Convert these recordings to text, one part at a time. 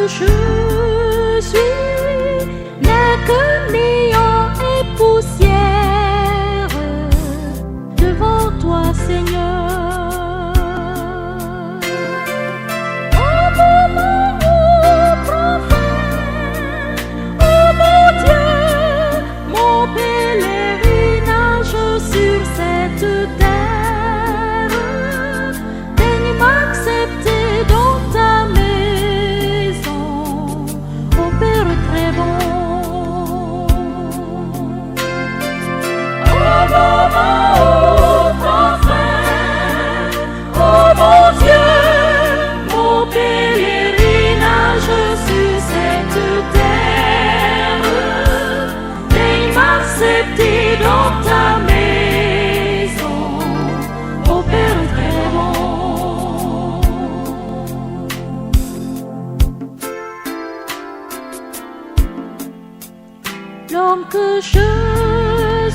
que je suis n'est que néant et poussière devant toi, Seigneur. Au moment où profane, oh mon Dieu, mon pèlerinage sur cette terre, daigne m'accepter dans ta maison, ô Père très bon. Au moment où profane, oh mon Dieu, mon pèlerinage sur cette terre, daigne m'accepter dans ta maison, ô Père très bon. L'homme que je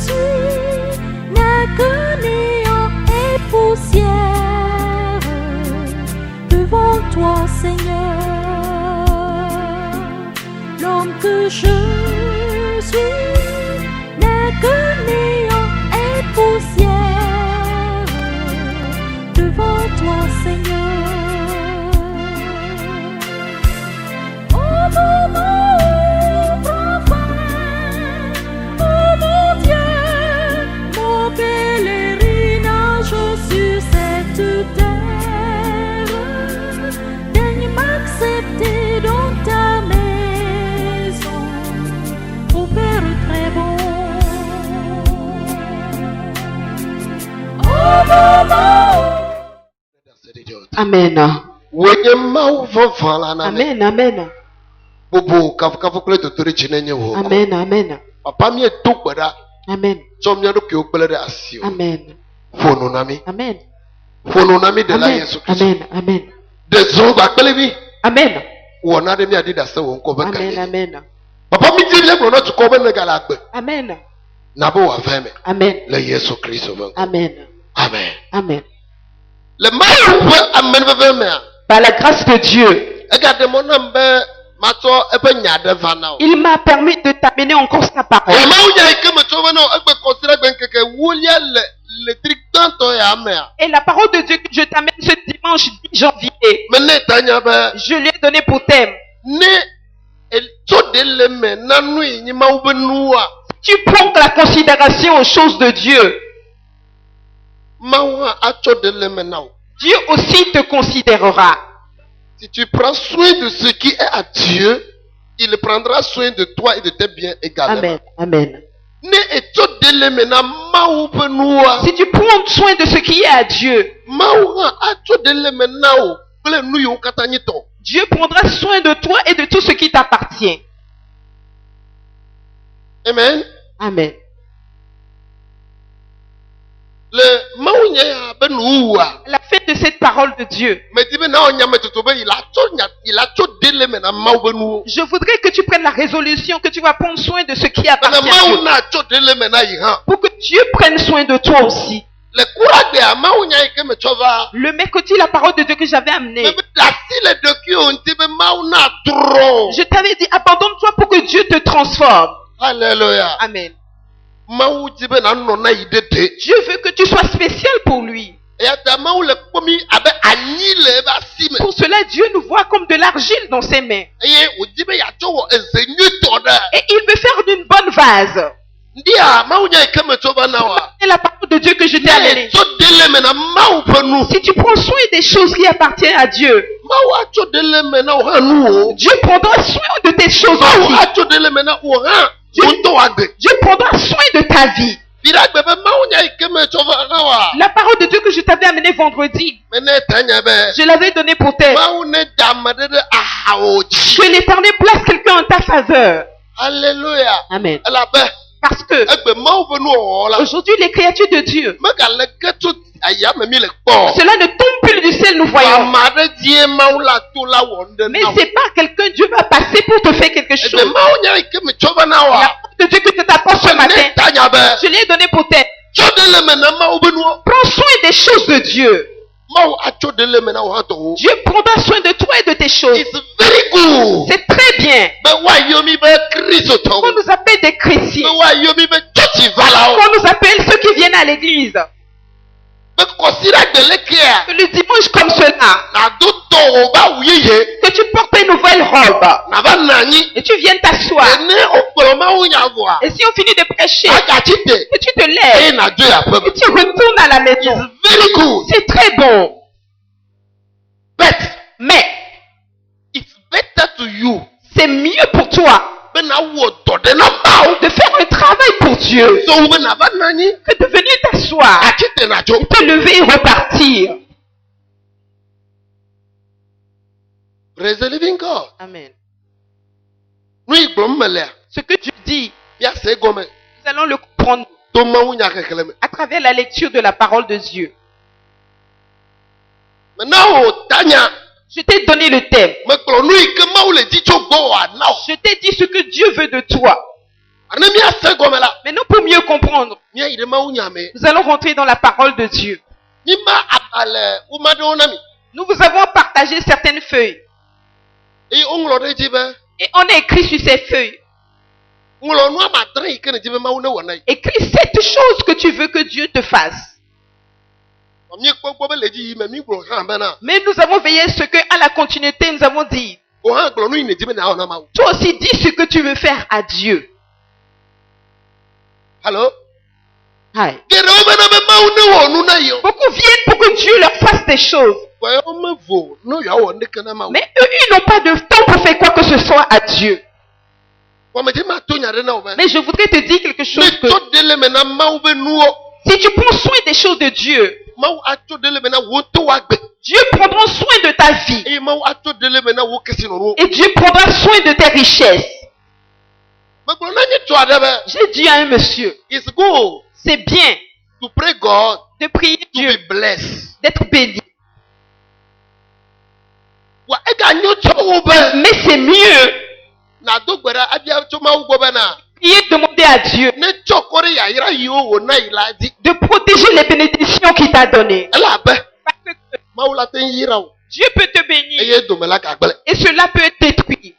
suis n'est que néant et poussière devant toi, Seigneur. L'homme que je suis n'est que néant et poussière devant toi, Seigneur. Au moment où profane, oh mon Dieu, mon pèlerinage sur cette terre, daigne m'accepter dans ta maison, ô Père très bon. Au moment Amen. Amen. Amen. Amen. Bobo kafu kule tutori chinenye wo. Amen. Amen. Papa mi eto gbada. Amen. Somnya do ke okpele de asio. Amen. Fono nami. Amen. Fono nami de la Amen. Yesu Kristo. Amen. Amen. De zo ba kpele bi. Amen. Wona de mi adi da se wo nko be Amen. kale. Amen. Papa mi di le gbo na tu ko be ne gala gbe. Amen. Na bo wa feme. Amen. Le Yesu Kristo be. Amen. Amen. Amen. Le mayu be amen be feme a. Par la grâce de Dieu, E ga de mo na mbe mato e be nya de va na o. il m'a permis de t'amener encore sa parole. E ma unya ike me to be na e gbe consider gbe nkeke wulia le trictanto ya ame a. Et la parole de Dieu que je t'amène ce dimanche 10 janvier, Me ne tanya be je l'ai donné pour thème. ne el to de le me na nu yi ma ube nuwa Tu prends la considération aux choses de Dieu, ma wa a to de le me na o. Dieu aussi te considérera. Si tu prends soin de ce qui est à Dieu, il prendra soin de toi et de tes biens également. Amen. Amen. Ne e to de le me na ma ube nuwa Si tu prends soin de ce qui est à Dieu, ma wa a to de le me na o ple nu yo kata nyi to. Dieu prendra soin de toi et de tout ce qui t'appartient. Amen. Amen. Le ma nya ya be nuwa La fin de cette parole de Dieu, me di be na onya me toto be il a to de le me na ma ube nuwo. je voudrais que tu prennes la résolution que tu vas prendre soin de ce qui Na appartient à ma Dieu, wu na to de le me na yi ha. pour que Dieu prenne soin de toi aussi. Le courage de ma wu nya ike me chova. Le mercredi, la parole de Dieu que j'avais amenée, Mais la si le docu on dit mais mauna trop. je t'avais dit, abandonne-toi pour que Dieu te transforme. Alléluia. Amen. Maou dit ben non na idete. Dieu veut que tu sois spécial pour lui. Et à maou le komi abe anile ba sime. Pour cela, Dieu nous voit comme de l'argile dans ses mains. Et on dit ben ya to enseigner toda. Et il veut faire d'une bonne vase. Ndia maou nya ikeme toba na wa. C'est la parole de Dieu que je t'ai amenée. To dele me na maou penu. Si tu prends soin des choses qui appartiennent à Dieu, Maou a to dele me na o hanu. Dieu prendra soin de tes choses Maou aussi. a to dele me na o han. Unto ade. Dieu prendra soin de ta vie. Bira gbe be maou nya ikeme toba na wa. La parole de Dieu que je t'avais amenée vendredi, Me ne tanya be. je l'avais donnée pour thème. Maou ne damade de ahaoji. Que l'Éternel place quelqu'un en ta faveur. Alléluia. Amen. La be. Parce que Egbe maou be nu o la. aujourd'hui, les créatures de Dieu, Mega le ketu aya me mi le kpo. cela ne tombe plus du ciel, nous voyons. Amade die maou la to la wonde Mais na. c'est pas quelqu'un, Dieu va passer pour te faire quelque Egbe chose. maou nya ikeme toba na La wa. parole de Dieu que je t'apporte ce matin, Ne tanya be. je l'ai donné pour thème. Chodele me na maou be nu. Prends soin des choses de Dieu. Mau acho dele mena o hato. Dieu prendra soin de toi et de tes choses. It's very good. C'est très bien. But why yomi be Kristo to? On nous appelle des chrétiens. But why yomi be church vala? On nous appelle ceux qui viennent à l'église. But consider the lekia. Le dimanche comme cela, Na do to ba wiye. que tu portes une nouvelle robe Na ba nani. et tu viens t'asseoir. Ene okoloma unya voa. Et si on finit de prêcher, Agachite. que tu te lèves E na do ya et pebe. tu retournes à la It's maison, very good. c'est très bon. But Mais it's better to you. c'est mieux pour toi Ben na wo to de na mau. de faire un travail pour Dieu So we na ba nani. que de venir t'asseoir, Achite na jo. te lever et repartir. Praise the living God. Amen. Nu igbom mele. Ce que Dieu dit, Ya se gome. nous allons le comprendre To ma unya kekeleme. à travers la lecture de la parole de Dieu. Maintenant o tanya. Je t'ai donné le thème. Me klo nu ike mau le di tso gbo wa na o. Je t'ai dit ce que Dieu veut de toi. Ane mi ase gome la. Maintenant, pour mieux comprendre, Mi ide ma unya me. nous allons rentrer dans la parole de Dieu. Ni ma abale u ma do na mi. Nous vous avons partagé certaines feuilles. E onglo de ji be. Et on a écrit sur ces feuilles. Nglo nu ma dre ike ne ji be ma une wona yi. Écris 7 choses que tu veux que Dieu te fasse. Mi kpokpo be le ji yi me mi glo han be na. Mais nous avons veillé ce que, à la continuité, nous avons dit. O han glo nu ne ji be na ona ma. Toi aussi, dis ce que tu veux faire à Dieu. Hello. Aïe. Gere o be na be ma une wo nu na yo. Beaucoup viennent pour que Dieu leur fasse des choses. Wa o me vo no ya wo ne kana ma. Mais eux, ils n'ont pas de temps pour faire quoi que ce soit à Dieu. Wa me ji ma to nya de na o be. Mais je voudrais te dire quelque chose Me que to dele me na ma o be nu o. si tu prends soin des choses de Dieu, Mau acho dele me na wo to wa gbe. Dieu prendra soin de ta vie. E mau acho dele me na wo kesi no no. Et Dieu prendra soin de tes richesses. Me glo na ni to ade be. J'ai dit à un monsieur, It's good c'est bien to pray God de prier to Dieu, be blessed. d'être béni. Wa e ga nyo cho wo be. Mais c'est mieux Na do gbera abia cho ma wo go be na. prier, demander à Dieu Ne cho kore ya ira yi o wo na ila di. de protéger les bénédictions qu'il t'a données. Ela be. Parce que Ma wo la ten yira o. Dieu peut te E bénir ye do me la ka gbele. et cela peut être détruit.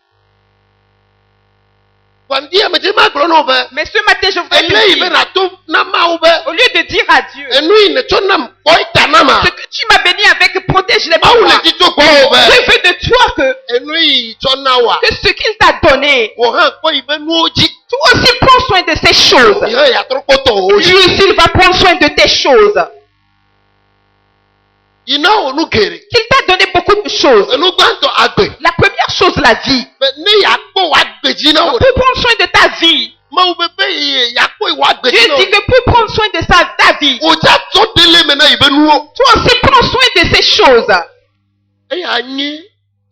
Wandi ya me je ma glo no be. Mais ce matin, je voudrais Ele yi te be dire, na to na ma wo be. au lieu de dire à Dieu, Enu yi ne cho na ko ita na ma. ce que tu m'as béni avec, protège les Ma wo le moi. di to go wo be. Je veux de toi Enu yi cho na wa. que ce qu'il t'a donné, Wo han ko yi be nu oji. toi aussi prends soin de ces choses. Ihe ya tro ko to Lui oji. aussi, il va prendre soin de tes choses. Ina onu kere. Qu'il t'a donné beaucoup de choses. Enu gbanto agbe. La première chose, la vie. Be ni ya ko wa gbe ji na On wo. peut prendre soin de ta vie. Ma wo be be yi ya ko wa gbe Dieu ji na dit wo. que pour prendre soin de ta vie, O ja to dele me na ibe nu o. toi aussi prends soin de ces choses. E ya nyi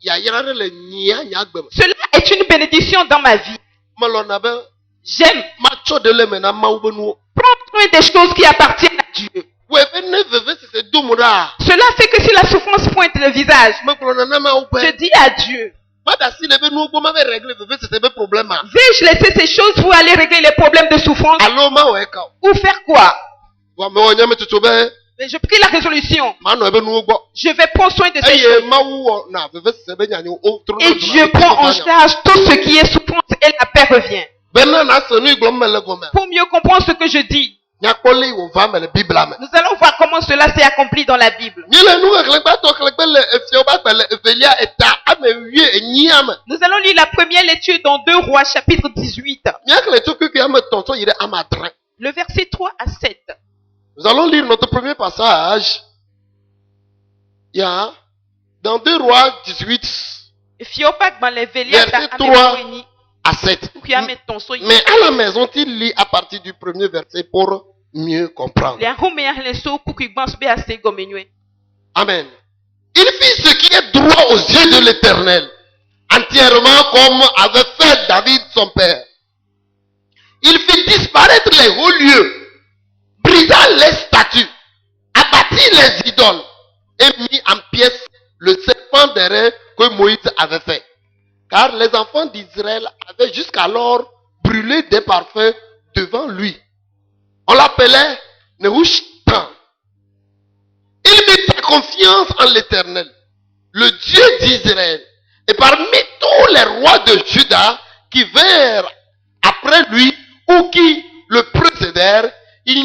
ya yira de le nyi ya nya gbe. Cela est une bénédiction dans ma vie. Ma lo na be J'aime ma cho dele me na ma wo be nu o. prendre soin des choses qui appartiennent à Dieu. We be ne veve se do mu da. Cela fait que si la souffrance pointe le visage, Ma klo na na ma wo je be. dis à Dieu, Ma da si le be nu o ma be régler veve se be problème. vais-je laisser ces choses pour aller régler les problèmes de souffrance Allo ma we ka. ou faire quoi? Wa me wo nya me tutu be. Mais je prie la résolution. Ma no ebe nu o gbo. Je vais prendre soin de ces Eye choses. ma wo na veve se be nya ni o tro. Et Dieu prend en charge tout ce qui est souffrance et la paix revient. Bena na se nu iglo mele gome. Pour mieux comprendre ce que je dis, Nya kole wo va me le Bible ame. nous allons voir comment cela s'est accompli dans la Bible. Ni le nu ekle gba to ekle gbe le efio ba gbe le evelia eta ame wie enyi ame. Nous allons lire la première lecture dans 2 Rois chapitre 18, Ni ekle to kuku ame tonto yire ama tren. le verset 3 à 7. Nous allons lire notre premier passage. Ya dans 2 Rois 18 Fiopak ban les velia Verset ta 3 ame à 7. qui a mis ton soin. Mais à la maison, tu lis à partir du premier verset pour mieux comprendre. Les home ya les so kuku gbans be ase gomenwe. Amen. Il fit ce qui est droit aux yeux de l'Éternel, entièrement comme avait fait David son père. Il fit disparaître les hauts lieux, brisa les statues, abattit les idoles et mit en pièces le serpent d'airain que Moïse avait fait. Car les enfants d'Israël avaient jusqu'alors brûlé des parfums devant lui. On l'appelait Nehushtan. Il mit sa confiance en l'Éternel, le Dieu d'Israël. Et parmi tous les rois de Juda qui vinrent après lui ou qui le précédèrent, il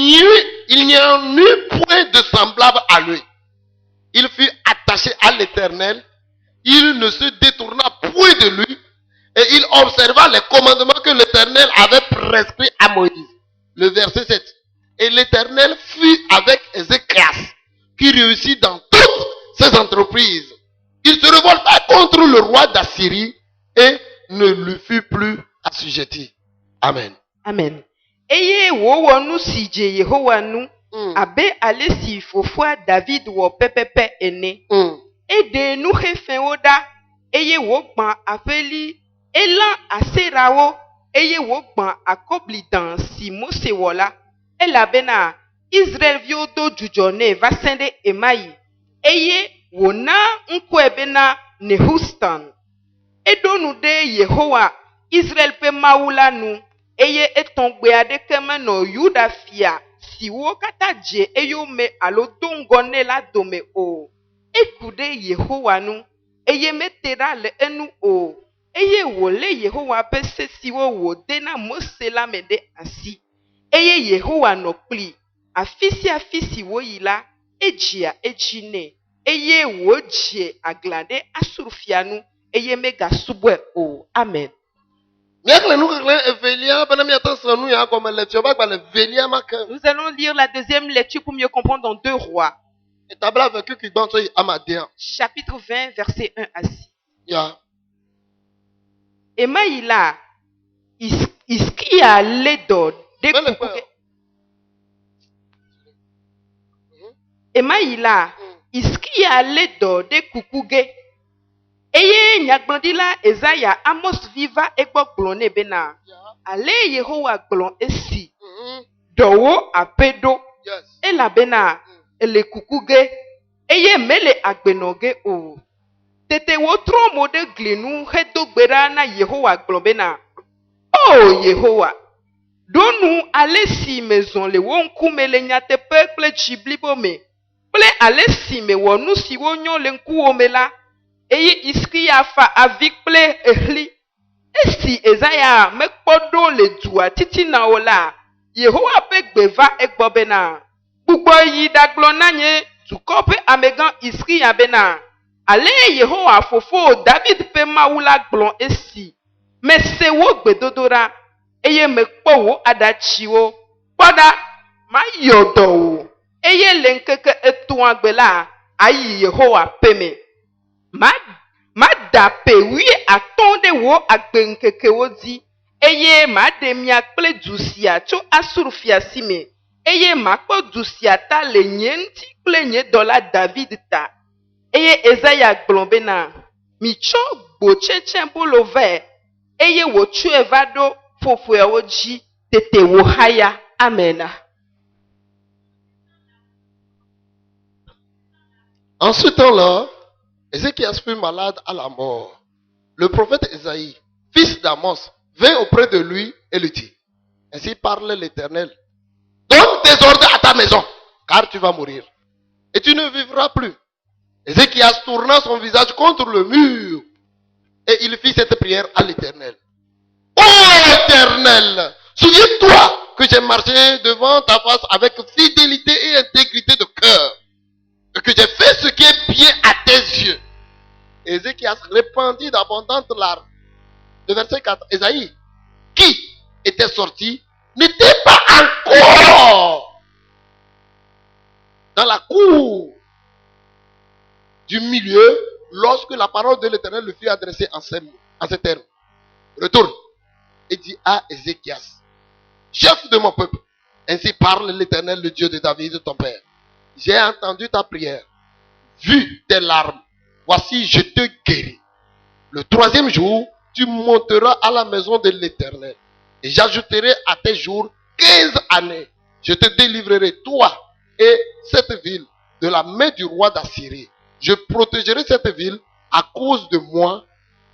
n'y en eut point de semblable à lui. Il fut attaché à l'Éternel, il ne se détourna point de lui, et il observa les commandements que l'Éternel avait prescrits à Moïse. Le verset 7. Et l'Éternel fut avec Ézéchias, qui réussit dans toutes ses entreprises. Il se révolta contre le roi d'Assyrie et ne lui fut plus assujetti. Amen. Amen. Eye wo nu si je Yehowa nu abe ale si fofoa David wo pepepe ene. Ede nu hefen oda eye wo gban afeli elan aserawo eye wo gban akobli dan si Mose wola elabena Israel vio do jujone va sende emayi eye wona nkwebena Nehustan edonu de Yehowa Israel pe maula nu eye etongbe adeke meno Yuda fia si wo kata je eyo me alo dongone la dome o ekude Yehowa nu eye metera le enu o eye wole Yehowa pe se si wo dena Mose la mede asi eye Yehowa no pli afisi wo yila ejia ejine eye wo je aglade asurfianu eye mega subwe o amen. Nous allons lire la deuxième lecture pour mieux comprendre dans 2 Rois. Chapitre 20, verset 1 à 6. Emaïla, iskia ledo de kukuge. Emaïla, iskia ledo de kukuge. Eye nyagbandila Ezaya Amos viva egbo glone bena. Ale Yehowa glon esi. Dowo apedo. Ela bena ele kukuge. Eye mele agbenoge o. Tete wo tromo de glinu hedo gbera na Yehowa glon bena. Oh Yehowa. Donu ale si maison le wonku mele nyate peuple chiblibo me. Ple ale si me wonu si wonyo le nku omela. Eye iskiya fa avikple ehli. Esi Ezaya mekpodo le dua titi na ola. Yehowa pe gbeva egbobena. Gbogbo yi daglo nanye tukope amegan iskiya bena. Ale Yehowa fofo David pe maula glon esi. Mese wo gbedodora. Eye mekpo adachiwo. Poda ma yodo. Eye lenkeke etuagbela ayi Yehowa peme. Ma dape wi atonde wo agbenkeke wo di eye ma de mia kple dusia tso asurfia sime eye ma kpo dusia ta le nyenti kple nye dola David ta eye Ezaya gblobena mi tso gbo chechen bolove eye wo tso evado fofo wo ji tete wo haya amen. En ce temps-là, Ézéchias fut malade à la mort. Le prophète Esaïe, fils d'Amos, vint auprès de lui et lui dit, ainsi parle l'Éternel, donne tes ordres à ta maison, car tu vas mourir, et tu ne vivras plus. Ézéchias tourna son visage contre le mur, et il fit cette prière à l'Éternel. Ô Éternel, souviens-toi que j'ai marché devant ta face avec fidélité et intégrité de cœur, et que j'ai fait ce qui est bien à tes yeux. Ézéchias répandit d'abondantes larmes. Le verset 4, Esaïe, qui était sorti, n'était pas encore dans la cour du milieu lorsque la parole de l'Éternel lui fut adressée en ces termes. Retourne et dis à Ézéchias, chef de mon peuple, ainsi parle l'Éternel, le Dieu de David, ton père. J'ai entendu ta prière, vu tes larmes. Voici, je te guéris. Le 3e jour, tu monteras à la maison de l'Éternel. Et j'ajouterai à tes jours 15 années. Je te délivrerai, toi et cette ville, de la main du roi d'Assyrie. Je protégerai cette ville à cause de moi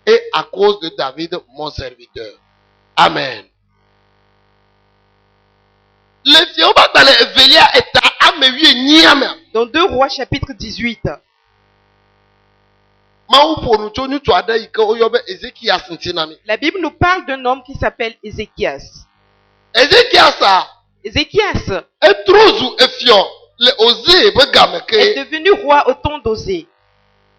et à cause de David, mon serviteur. Amen. Le Jéhovah dans les Velia est à Amewie Niame. Dans 2 Rois chapitre 18, Mawu ƒo nu tso ŋutsu aɖe yi ke woyɔ be Ezekias ŋuti na mi. la Bible nous parle d'un homme qui s'appelle Ézéchias. Ezekiasa Ézéchias etro zu efiɔ le Osée be game est ke. devenu roi au temps d'Osée.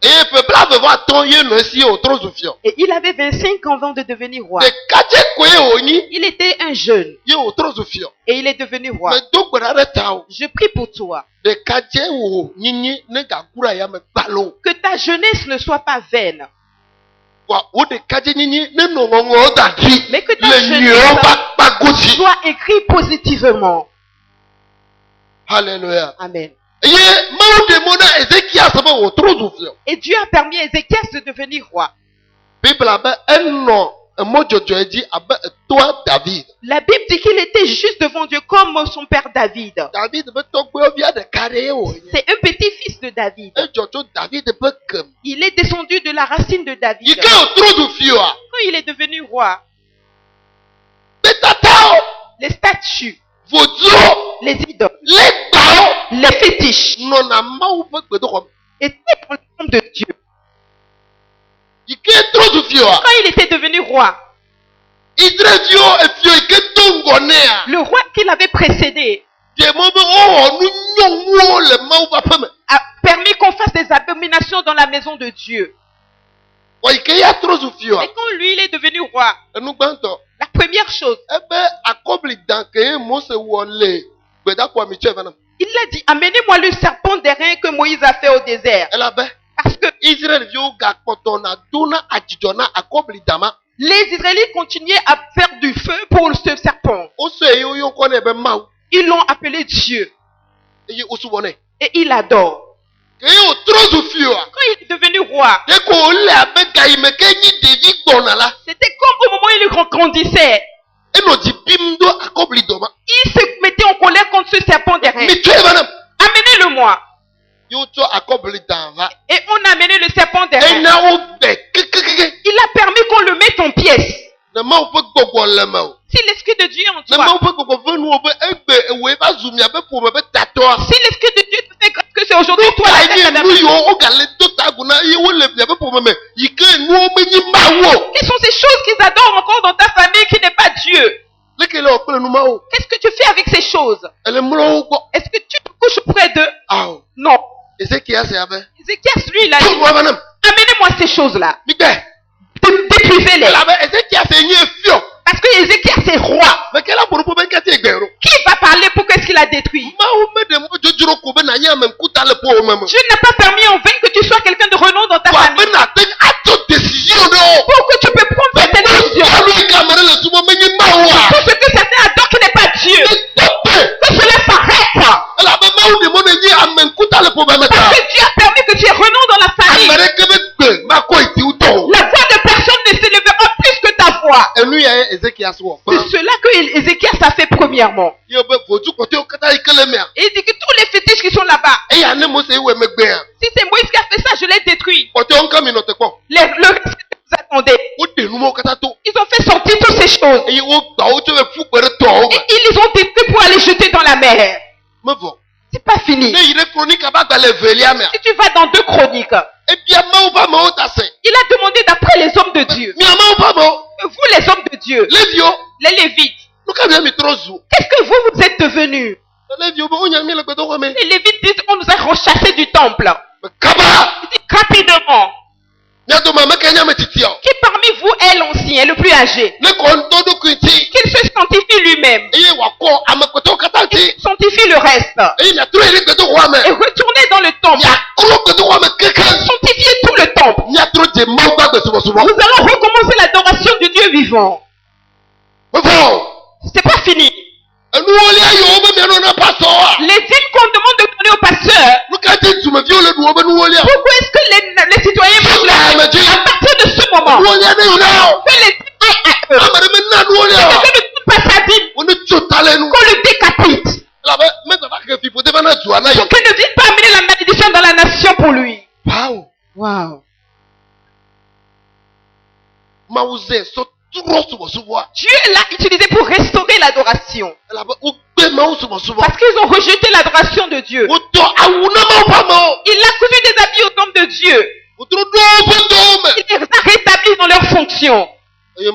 Eye ƒe blaeve-vɔ-atɔ̃ ye nɔ esi ye wòtro zu fiɔ. Et il avait 25 ans avant de devenir roi. Ɖekadze koe wònyi Il était un jeune ye wòtro zu fiɔ. et il est devenu roi. Medo gbe ɖa ɖe tawò. Je prie pour toi Ɖekadze wò nyinyi ne gaku ɖe yame gbalo. que ta jeunesse ne soit pas vaine, Wa wo ɖekadze nyinyi ne nɔ ŋɔŋɔwo da ɖi mais que ta le nyuiwo ƒe jeunesse akpa godzi. soit écrite positivement. Alléluia. Amen. Eye Mawu ɖe mo na Ezekias be wòtro zu fiɔ. Et Dieu a permis à Ézéchias de devenir roi. Bibla be enɔ emɔdzɔdzɔe dzi abe etoa David. La Bible dit qu'il était juste devant Dieu comme son père David. David be tɔgbuiyɔvia ɖeka ɖe ye wònye. C'est un petit-fils de David. Edzɔ tso David be kem. Il est descendu de la racine de Yi David. ke wòtro zu fiɔa, Quand il est devenu roi, be tatawo, les statues, vodzowo, les idoles, legbawo les fétiches nɔna Mawu ƒe gbedoxɔ me. étaient dans le temple de Dieu. Yi ke tro zu fiɔa, Quand il était devenu roi, Israelviwo efiɔ yi ke do ŋgɔ nɛa, le roi qui l'avait précédé ɖe mo be wowɔ nu nyɔnuwo le Mawu ƒe aƒe me. a permis qu'on fasse des abominations dans la maison de Dieu. Wɔ yi ke ya tro zu Et fiɔa, quand lui, il est devenu roi, enu gbãtɔ, la première chose, ebe akɔblidan ke ye Mose wɔ le gbedaxɔa mi tsɔ evana. il a dit, amenez-moi le serpent d'airain que Moïse a fait au désert. Elabe Parce que Israelviwo gakpɔtɔna dona adzidɔ na akɔblidama. les Israélites continuaient à faire du feu pour ce serpent. Wose eye woyɔ ŋkɔ nɛ be Mawu Ils l'ont appelé Dieu eye wosubɔnɛ. et il adore. Ke ye wòtro zu fiɔa, Quand il est devenu roi, de ko wòle abe gayime ke nyi ɖevi gbɔna la, c'était comme au moment où il grandissait. enɔ dzi bim do akɔblidɔma. Il se mettait en colère contre ce serpent d'airain. Mi tsɔe va nam. Amenez-le-moi. Ye wotsɔ akɔblidan va. Et on a amené le serpent d'airain. Ena wo bɛ kekekeke. Il a permis qu'on le mette en pièces. Ne Mawu ƒe gbɔgbɔ le me o. Si l'Esprit de Dieu est en Ne toi, Mawu ƒe gbɔgbɔ ve nuwo be egbe ewoe va zu miabe ƒome be tatɔa. si l'Esprit de Dieu te fait grâce que c'est aujourd'hui toi la tête Nye à nu la yiwo wogale do tagu na eye wole miabe ƒome me yi ke nuwo menyi Mawu o. Quelles sont ces choses qu'ils adorent encore dans ta famille qui n'est pas Dieu? Leke le wɔ kple nu mawo. Qu'est-ce que tu fais avec ces choses? Ele mlɔ wo gbɔ. Est-ce que tu te couches auprès d'eux? Awo. Non. Ezekiel se abe. Ézéchias, lui, il a Tso dit, wɔ va nam. amenez-moi ces choses-là. Mi gbɛ. Détruisez-les. Elabe Ezekiel se nye fiɔ. Parce que Ézéchias, c'est roi. Mɛ kela ƒoɖoƒo be nkete gbɛro. Qui va parler pour qu'est-ce qu'il a détruit? Mawu me ɖe mɔdzodzro ko be nanyi ame ŋkuta le ƒome me. Dieu n'a pas permis en vain que tu sois quelqu'un de renom dans ta Wa famille. be nate atso décision ɖewo. Pour que tu peux prendre certaines décisions. Alo yi ke ame ɖe le subɔ menye Mawua. Pour ce que certains adorent qui n'est pas Dieu. Tope. Que cela s'arrête. Elabe Mawu ɖe mo ne nyi ame ŋkuta le ƒome me ta. Parce que Dieu a permis que tu aies renom dans la famille. Ame ɖeke be gbe makɔ yi ti wotɔ o. La voix de personne ne s'élèvera plus que ta voix. Enu ya ye Ezekiel wɔ. C'est cela que Ézéchias a fait premièrement. Ye be vodzu kɔtɔewo katã yi ke le mea. Et il dit que tous les fétiches qui sont là-bas, Eya ne Mose wɔ megbea. si c'est Moïse qui a fait ça, je l'ai détruit. Kɔtɔewo ŋka mi nɔ te kpɔ. Le reste que vous attendez. Woɖe nu mawo katã to. Ils ont fait sortir toutes ces choses. Eye wogba wo tso le ƒu gbe ɖe tɔwo Et me. ils les ont détruits pour aller jeter dans la mer. Mevɔ. C'est pas fini. Ne yi ɖe kronika ƒe agbalẽ evelia mea. Si tu vas dans 2 Chroniques, Ebia Mawu ƒe amewo ta se. il a demandé d'après les hommes de Dieu. Mia Mawu ƒe amewo. Vous les hommes de Dieu, Leviwo. les Lévites, Nu ka mia mi trɔ zu. qu'est-ce que vous êtes devenus? Leviwo be wonya mi le gbedoxɔ me. Les Lévites disent on nous a rechassés du temple. Me kaba. Il dit rapidement, Mia dome ame ke nye ame titi o. qui parmi vous est l'ancien, le plus âgé, Ne kɔ ŋutɔ ɖokui ŋuti. qu'il se sanctifie lui-même, Eye wòakɔ ame kpɔtɔwo katã ŋuti. sanctifie le reste, Eye miatrɔ yi ɖe gbedoxɔa et me. retournez dans le temple, Miaklɔ gbedoxɔa me keke. sanctifiez tout le temple. Miatrɔ dze Mawu ƒe agbesubɔsubɔ. Nous allons recommencer l'adoration du Dieu vivant. Mevɔ. C'est pas fini. Enuwolia yiwo be mianɔ na pasɔwoa. Les dîmes qu'on demande de donner au pasteur, Nu ka te dumeviwo le ɖu wobe nuwolia. pourquoi est-ce que les citoyens peuvent Ah, mais Dieu. le à partir de ce moment, Nuwolia ne yi na o. que les dîmes aillent à eux, Ame ɖe mena nuwolia o. que ne donne pas sa dîme, Wo ne tso ta le nu. qu'on le décapite, Elabe megbe va ke fiƒode va na dua na pour yɔ. qu'il ne vienne pas amener la malédiction dans la nation pour lui. Wawo. Wow. Mawu zɛ sɔ trɔ subɔsubɔa. Dieu l'a utilisé pour restaurer l'adoration. Elabe wogbe Parce qu'ils ont rejeté l'adoration de Dieu. Il a cousu des habits aux hommes de Dieu. Il les a rétablis dans leurs fonctions. Et les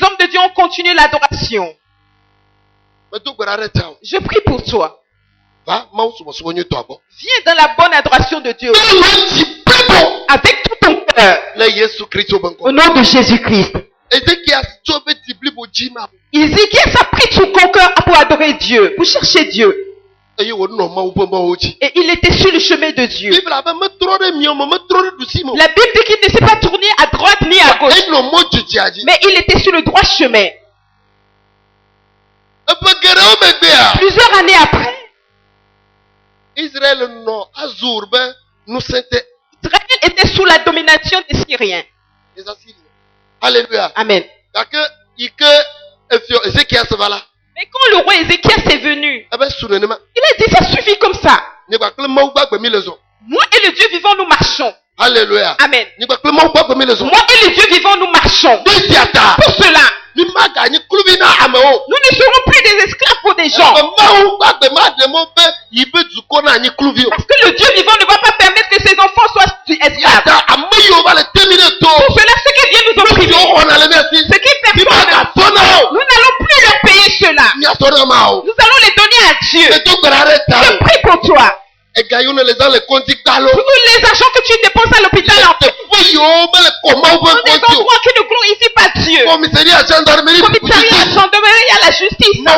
hommes de Dieu ont continué l'adoration. Je prie pour toi. Viens dans la bonne adoration de Dieu. Avec tout ton cœur. Au nom de Jésus-Christ. Ézéchias a pris tout son cœur pour adorer Dieu, pour chercher Dieu. Et il était sur le chemin de Dieu. La Bible dit qu'il ne s'est pas tourné à droite ni à gauche. Mais il était sur le droit chemin. Plusieurs années après, Israël était sous la domination des Syriens. Alléluia. Amen. Mais quand le roi Ézéchias est venu, il a dit ça suffit comme ça. Moi et le Dieu vivant nous marchons. Alléluia. Amen. Moi et le Dieu vivant nous marchons. Pour cela, nous ne serons plus des esclaves pour des gens. Parce que le Dieu vivant ne va pas permettre que ses enfants soient esclaves. Pour cela, ceux qui viennent nous opprimer, ceux qui performent, nous n'allons plus leur payer cela. Nous allons les donner à Dieu. Je prie pour toi. Tous les argents que tu dépenses à l'hôpital en fait, des endroits qui ne glorifient pas Dieu. Commissariat, gendarmerie, à la justice. Dieu te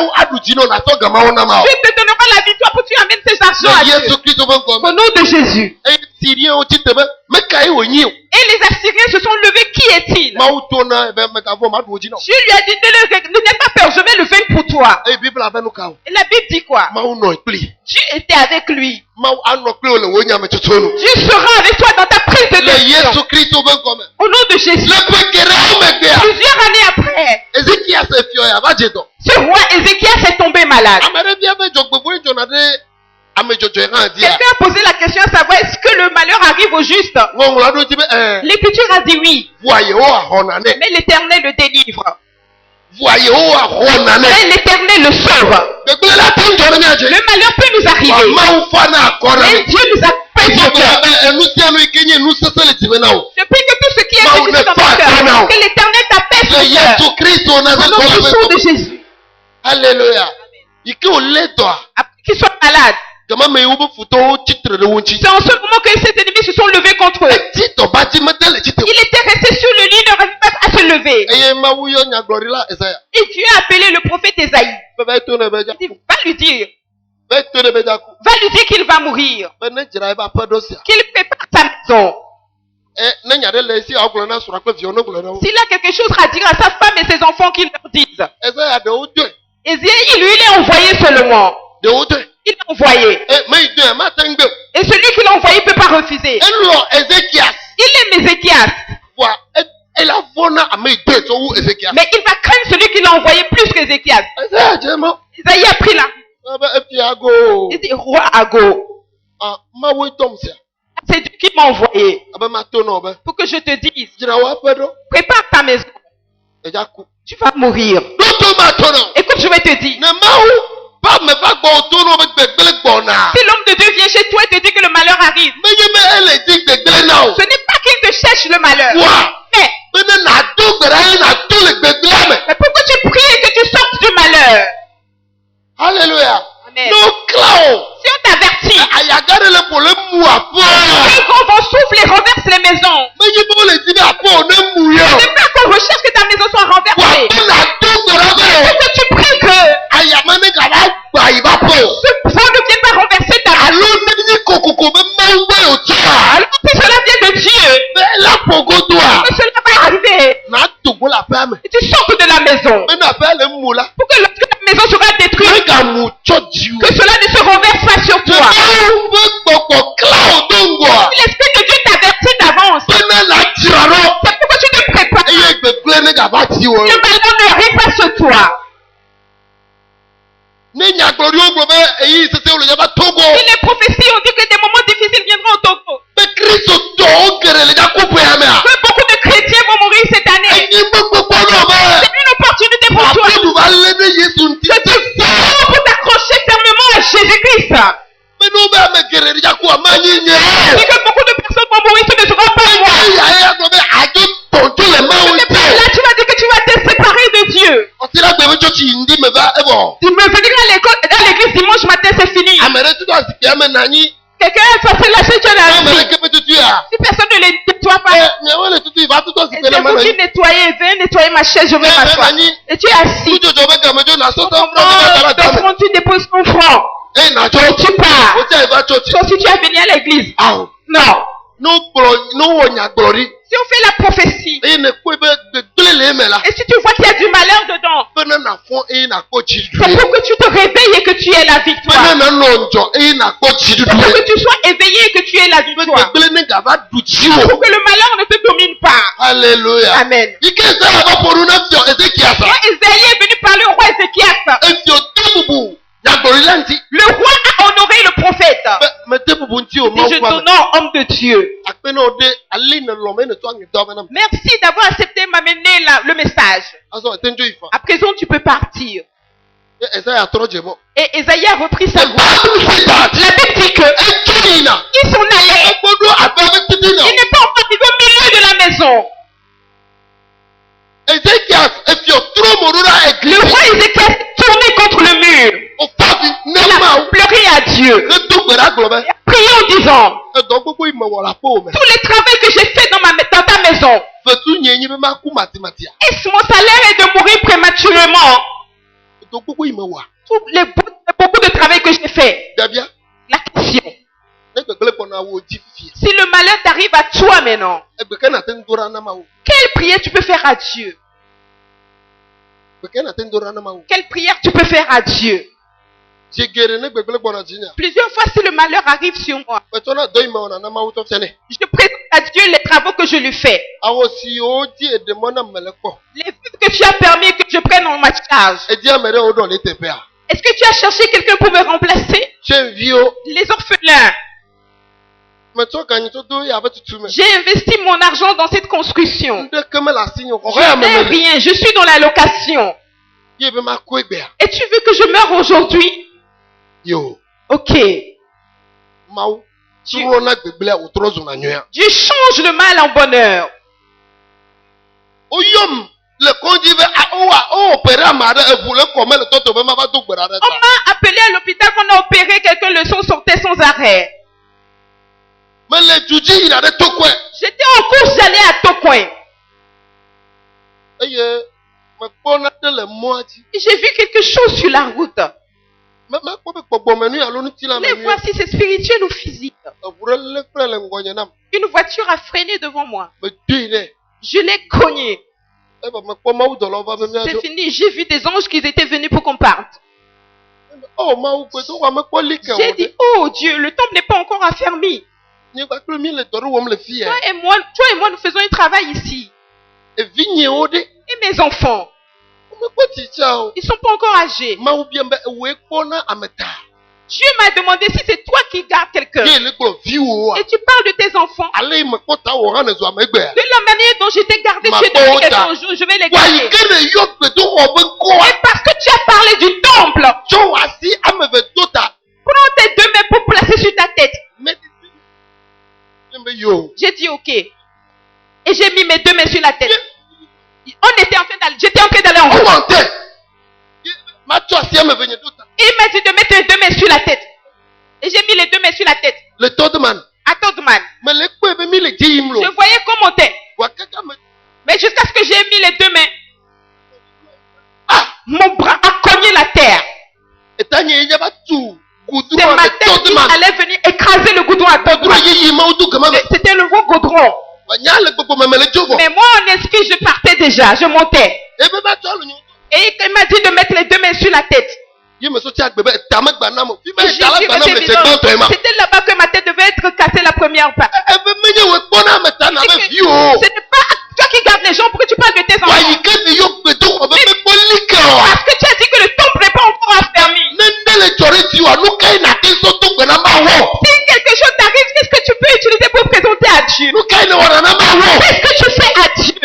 donnera la victoire pour que tu amènes ces argents à Dieu. Au nom de Jésus. Et les Assyriens se sont levés. Qui est-il? Dieu lui a dit, ne n'aie pas peur, je vais le vaincre pour toi. Et la Bible dit quoi? Dieu était avec lui. Dieu sera avec toi dans ta prise de décision. Au nom de Jésus. Plusieurs années après, ce roi Ézéchias est tombé malade. Quelqu'un a posé la question à savoir est-ce que le malheur arrive au juste? L'Écriture a dit oui. Mais l'Éternel le délivre. Mais l'Éternel le sauve. Le malheur peut nous arriver. Mais Dieu nous a fait son cœur. Je prie que tout ce qui est difficile dans ton cœur, que l'Éternel t'apaise son cœur. Au nom de Jésus. Alléluia. Qu'il soit malade. C'est en ce moment que ces ennemis se sont levés contre eux. Il était resté sur le lit, il n'arrivait pas à se lever. Et Dieu a appelé le prophète Esaïe. Il dit, va lui dire qu'il va mourir. Qu'il prépare sa maison. S'il a quelque chose à dire à sa femme et ses enfants, qu'il leur dise. Esaïe, lui, il est envoyé seulement. Il est envoyé. Et celui qui l'a envoyé ne peut pas refuser. Il aime Ézéchias. Mais il va craindre celui qui l'a envoyé plus qu'Ézéchias. Esaïe a pris là. Il dit, roi Ago. C'est Dieu qui m'a envoyé. Pour que je te dise. Prépare ta maison. Tu vas mourir. Écoute, je vais te dire. Si l'homme de Dieu vient chez toi et te dit que le malheur arrive, ce n'est pas qu'il te cherche le malheur. Mais pourquoi tu pries et que tu sortes du malheur? Alléluia. Amen. Si on t'avertit, quand on souffle et renverse les maisons, ce n'est pas qu'on recherche que ta maison soit renversée. C'est que tu pries que ce sang ne vienne pas renverser ta maison. Alors si cela vient de Dieu, que cela va arriver. Et tu sortes de la maison. Pour que lorsque la maison sera détruite, que cela ne se renverse pas sur toi. Si l'Esprit de Dieu t'avertit d'avance, c'est pourquoi tu te prépares. Le malheur ne arrive pas sur toi. Si les prophéties ont dit que des moments difficiles viendront au Togo, que beaucoup de chrétiens vont mourir cette année, c'est une opportunité pour toi. Que tu church ndi me va ebo. Tu me venir à l'église dimanche matin, c'est fini. Amere tu dois sikia me nani. Quelqu'un est censé lâcher Dieu dans la Amere vie. ke pe tu ya. Si personne ne les nettoie pas, Mais wale tu va tu dois et sikia c'est na vous qui nani. nettoyez, venez nettoyer ma chaise, je vais m'asseoir. Et tu es assis. Tu dois be ka me na so Au so moment de prendre, tu déposes ton front. Eh na cho. Tu pars. O ti va church. Sauf si tu as venu à l'église. Ah. Non. No wonya glori. Si on fait la prophétie, E ne ko be glele me la. et si tu vois qu'il y a du malheur dedans, Pena na fon e na ko chi c'est pour que tu te réveilles et que tu aies la victoire. Pena na no njo e na ko chi C'est pour que tu sois éveillé et que tu aies la victoire. Gbele ne ga ba du chi Pour o. que le malheur ne te domine pas. Hallelujah. Amen. Ike sa ba poru na fio Ezekiel sa. Quand Isaïe est venu parler au roi Ézéchias, E fio tebubu. Ya glori lanti. le roi a honoré le prophète. Me tebubu nti o Et mo je kwa. t'honore, homme de Dieu. Akpena ode ali ne lo me ne to angi do me na. Merci d'avoir accepté m'amener le message. Aso tenjo ifa. À présent, tu peux partir. Esa ya toro jemo. Et Isaïe a repris sa route. La La Bible dit que Bible ils sont allés. Bodo abere titina. Il n'est pas encore arrivé au milieu de la maison. Ezekiel e fio tro morura Le église. roi Ézéchias est tourné contre le mur. O fa bi Il ne a ma o. pleuré à Dieu. Ne to gbera glo be. Il a prié en disant, E do gbogbo imo wala po me. tous les travaux que j'ai fait dans ta maison, Fetu nyenyi be ma ku mathematia. est-ce mon salaire est de mourir prématurément? Do gbogbo imo wa. Tous les beaucoup de travail que j'ai fait. Dabia. La question, Ne gbele pona wo ti fie. si le malheur t'arrive à toi maintenant, Egbeke na tendora na ma o. quelle prière tu peux faire à Dieu? Egbeke na tendora na ma o. Quelle prière tu peux faire à Dieu? Jegere ne gbele pona jinya. Plusieurs fois, si le malheur arrive sur moi, Betona do imo na ma o to sene. je présente à Dieu les travaux que je lui fais. Awo si o di e de mona meleko. Les vies que tu as permis que je prenne en ma charge. E di amere o do le tepea. Est-ce que tu as cherché quelqu'un pour me remplacer? Chen vio. Les orphelins. Me to kanyi to do ya betutu me. J'ai investi mon argent dans cette construction. Nde keme la sinyo ko Je ya n'ai me. rien, je suis dans la location. Ye be ma ko egbe. Et tu veux que je meure aujourd'hui? Yo. Ok. Mau. Turo na gbegbele o tro zo na nyoya. Dieu change le mal en bonheur. Oyom le konji ve o opere amare e vule kome le toto be ma ba do gbera re. On m'a appelé à l'hôpital qu'on a opéré quelqu'un, le sang sortait sans arrêt. Me le juji ina de tokwe. J'étais en course, j'allais à Tokoin. Eye me kpona de le moaji. Et j'ai vu quelque chose sur la route. Me ko be gbogbo menu ya lo nti la Mais menu. voici, c'est spirituel ou physique. Vure le fre le ngonye nam. Une voiture a freiné devant moi. Me dine. Je l'ai cogné. E ba me kpo mau do lo va me mi C'est ajo. fini. J'ai vu des anges qui étaient venus pour qu'on parte. Oh mau pe to wa me kpo like J'ai o. dit, oh Dieu, le temple n'est pas encore affermi. Ni ba klo mi le toru wo me le fie. Toi et moi, nous faisons un travail ici. E vinye o de. Et mes enfants, Me kpo ti cha o. ils sont pas encore âgés. Mau bien be we kpona ameta. Dieu m'a demandé si c'est toi qui gardes quelqu'un. Ye le klo vi o. Et tu parles de tes enfants. Ale me kpo ta o ran zo amegbe. De la manière dont je t'ai gardé, Ma Dieu depuis pauvre quelques jours, je vais les Wa garder. ikere yo pe to o be ko. Et parce que tu as parlé du temple, Jo wa si ameve tota. prends tes deux mains pour placer sur ta tête. Me yo. J'ai dit ok. Et j'ai mis mes deux mains sur la tête. J'étais en train d'aller en O route. wante. Ma cho si ameve nye tota. Il m'a dit de mettre les deux mains sur la tête. Et j'ai mis les deux mains sur la tête. Le third man. Attends, man. Me le kpo be mi le ji imlo. Je voyais qu'on montait. Wa kaka me. Mais jusqu'à ce que j'ai mis les deux mains, Ah, mon bras a cogné la terre. etanye ye ba tu. Goudron C'est ma le tête third qui man. allait venir écraser le goudron à Goudron droite. ye ma o du kama me. C'était le gros goudron. Wa nya le gbogbo me le jogo. Mais moi, en esprit, je partais déjà. Je montais. E be ba cho lo nyu. Et il m'a dit de mettre les deux mains sur la tête. Ye me so ti agbebe ta me gba na mo. Fi Et me j'ai ta la vu gba que na me c'est se gbo to e ma. évident. C'était là-bas que ma tête devait être cassée la première fois. E be me ye we kpo na me ta na C'est be que vi o. ce n'est pas toi qui gardes les gens, pourquoi tu parles de tes Wa enfants? ikere yo pe to o be me kpo like o. Parce que tu as dit que le temple n'est pas encore affermi. Nende le chori ti wa nu kai na ti so to gbe na ma wo. Si quelque chose t'arrive, qu'est-ce que tu peux utiliser pour présenter à Dieu? Nu kai ne wa na ma wo. Qu'est-ce que tu fais à Dieu?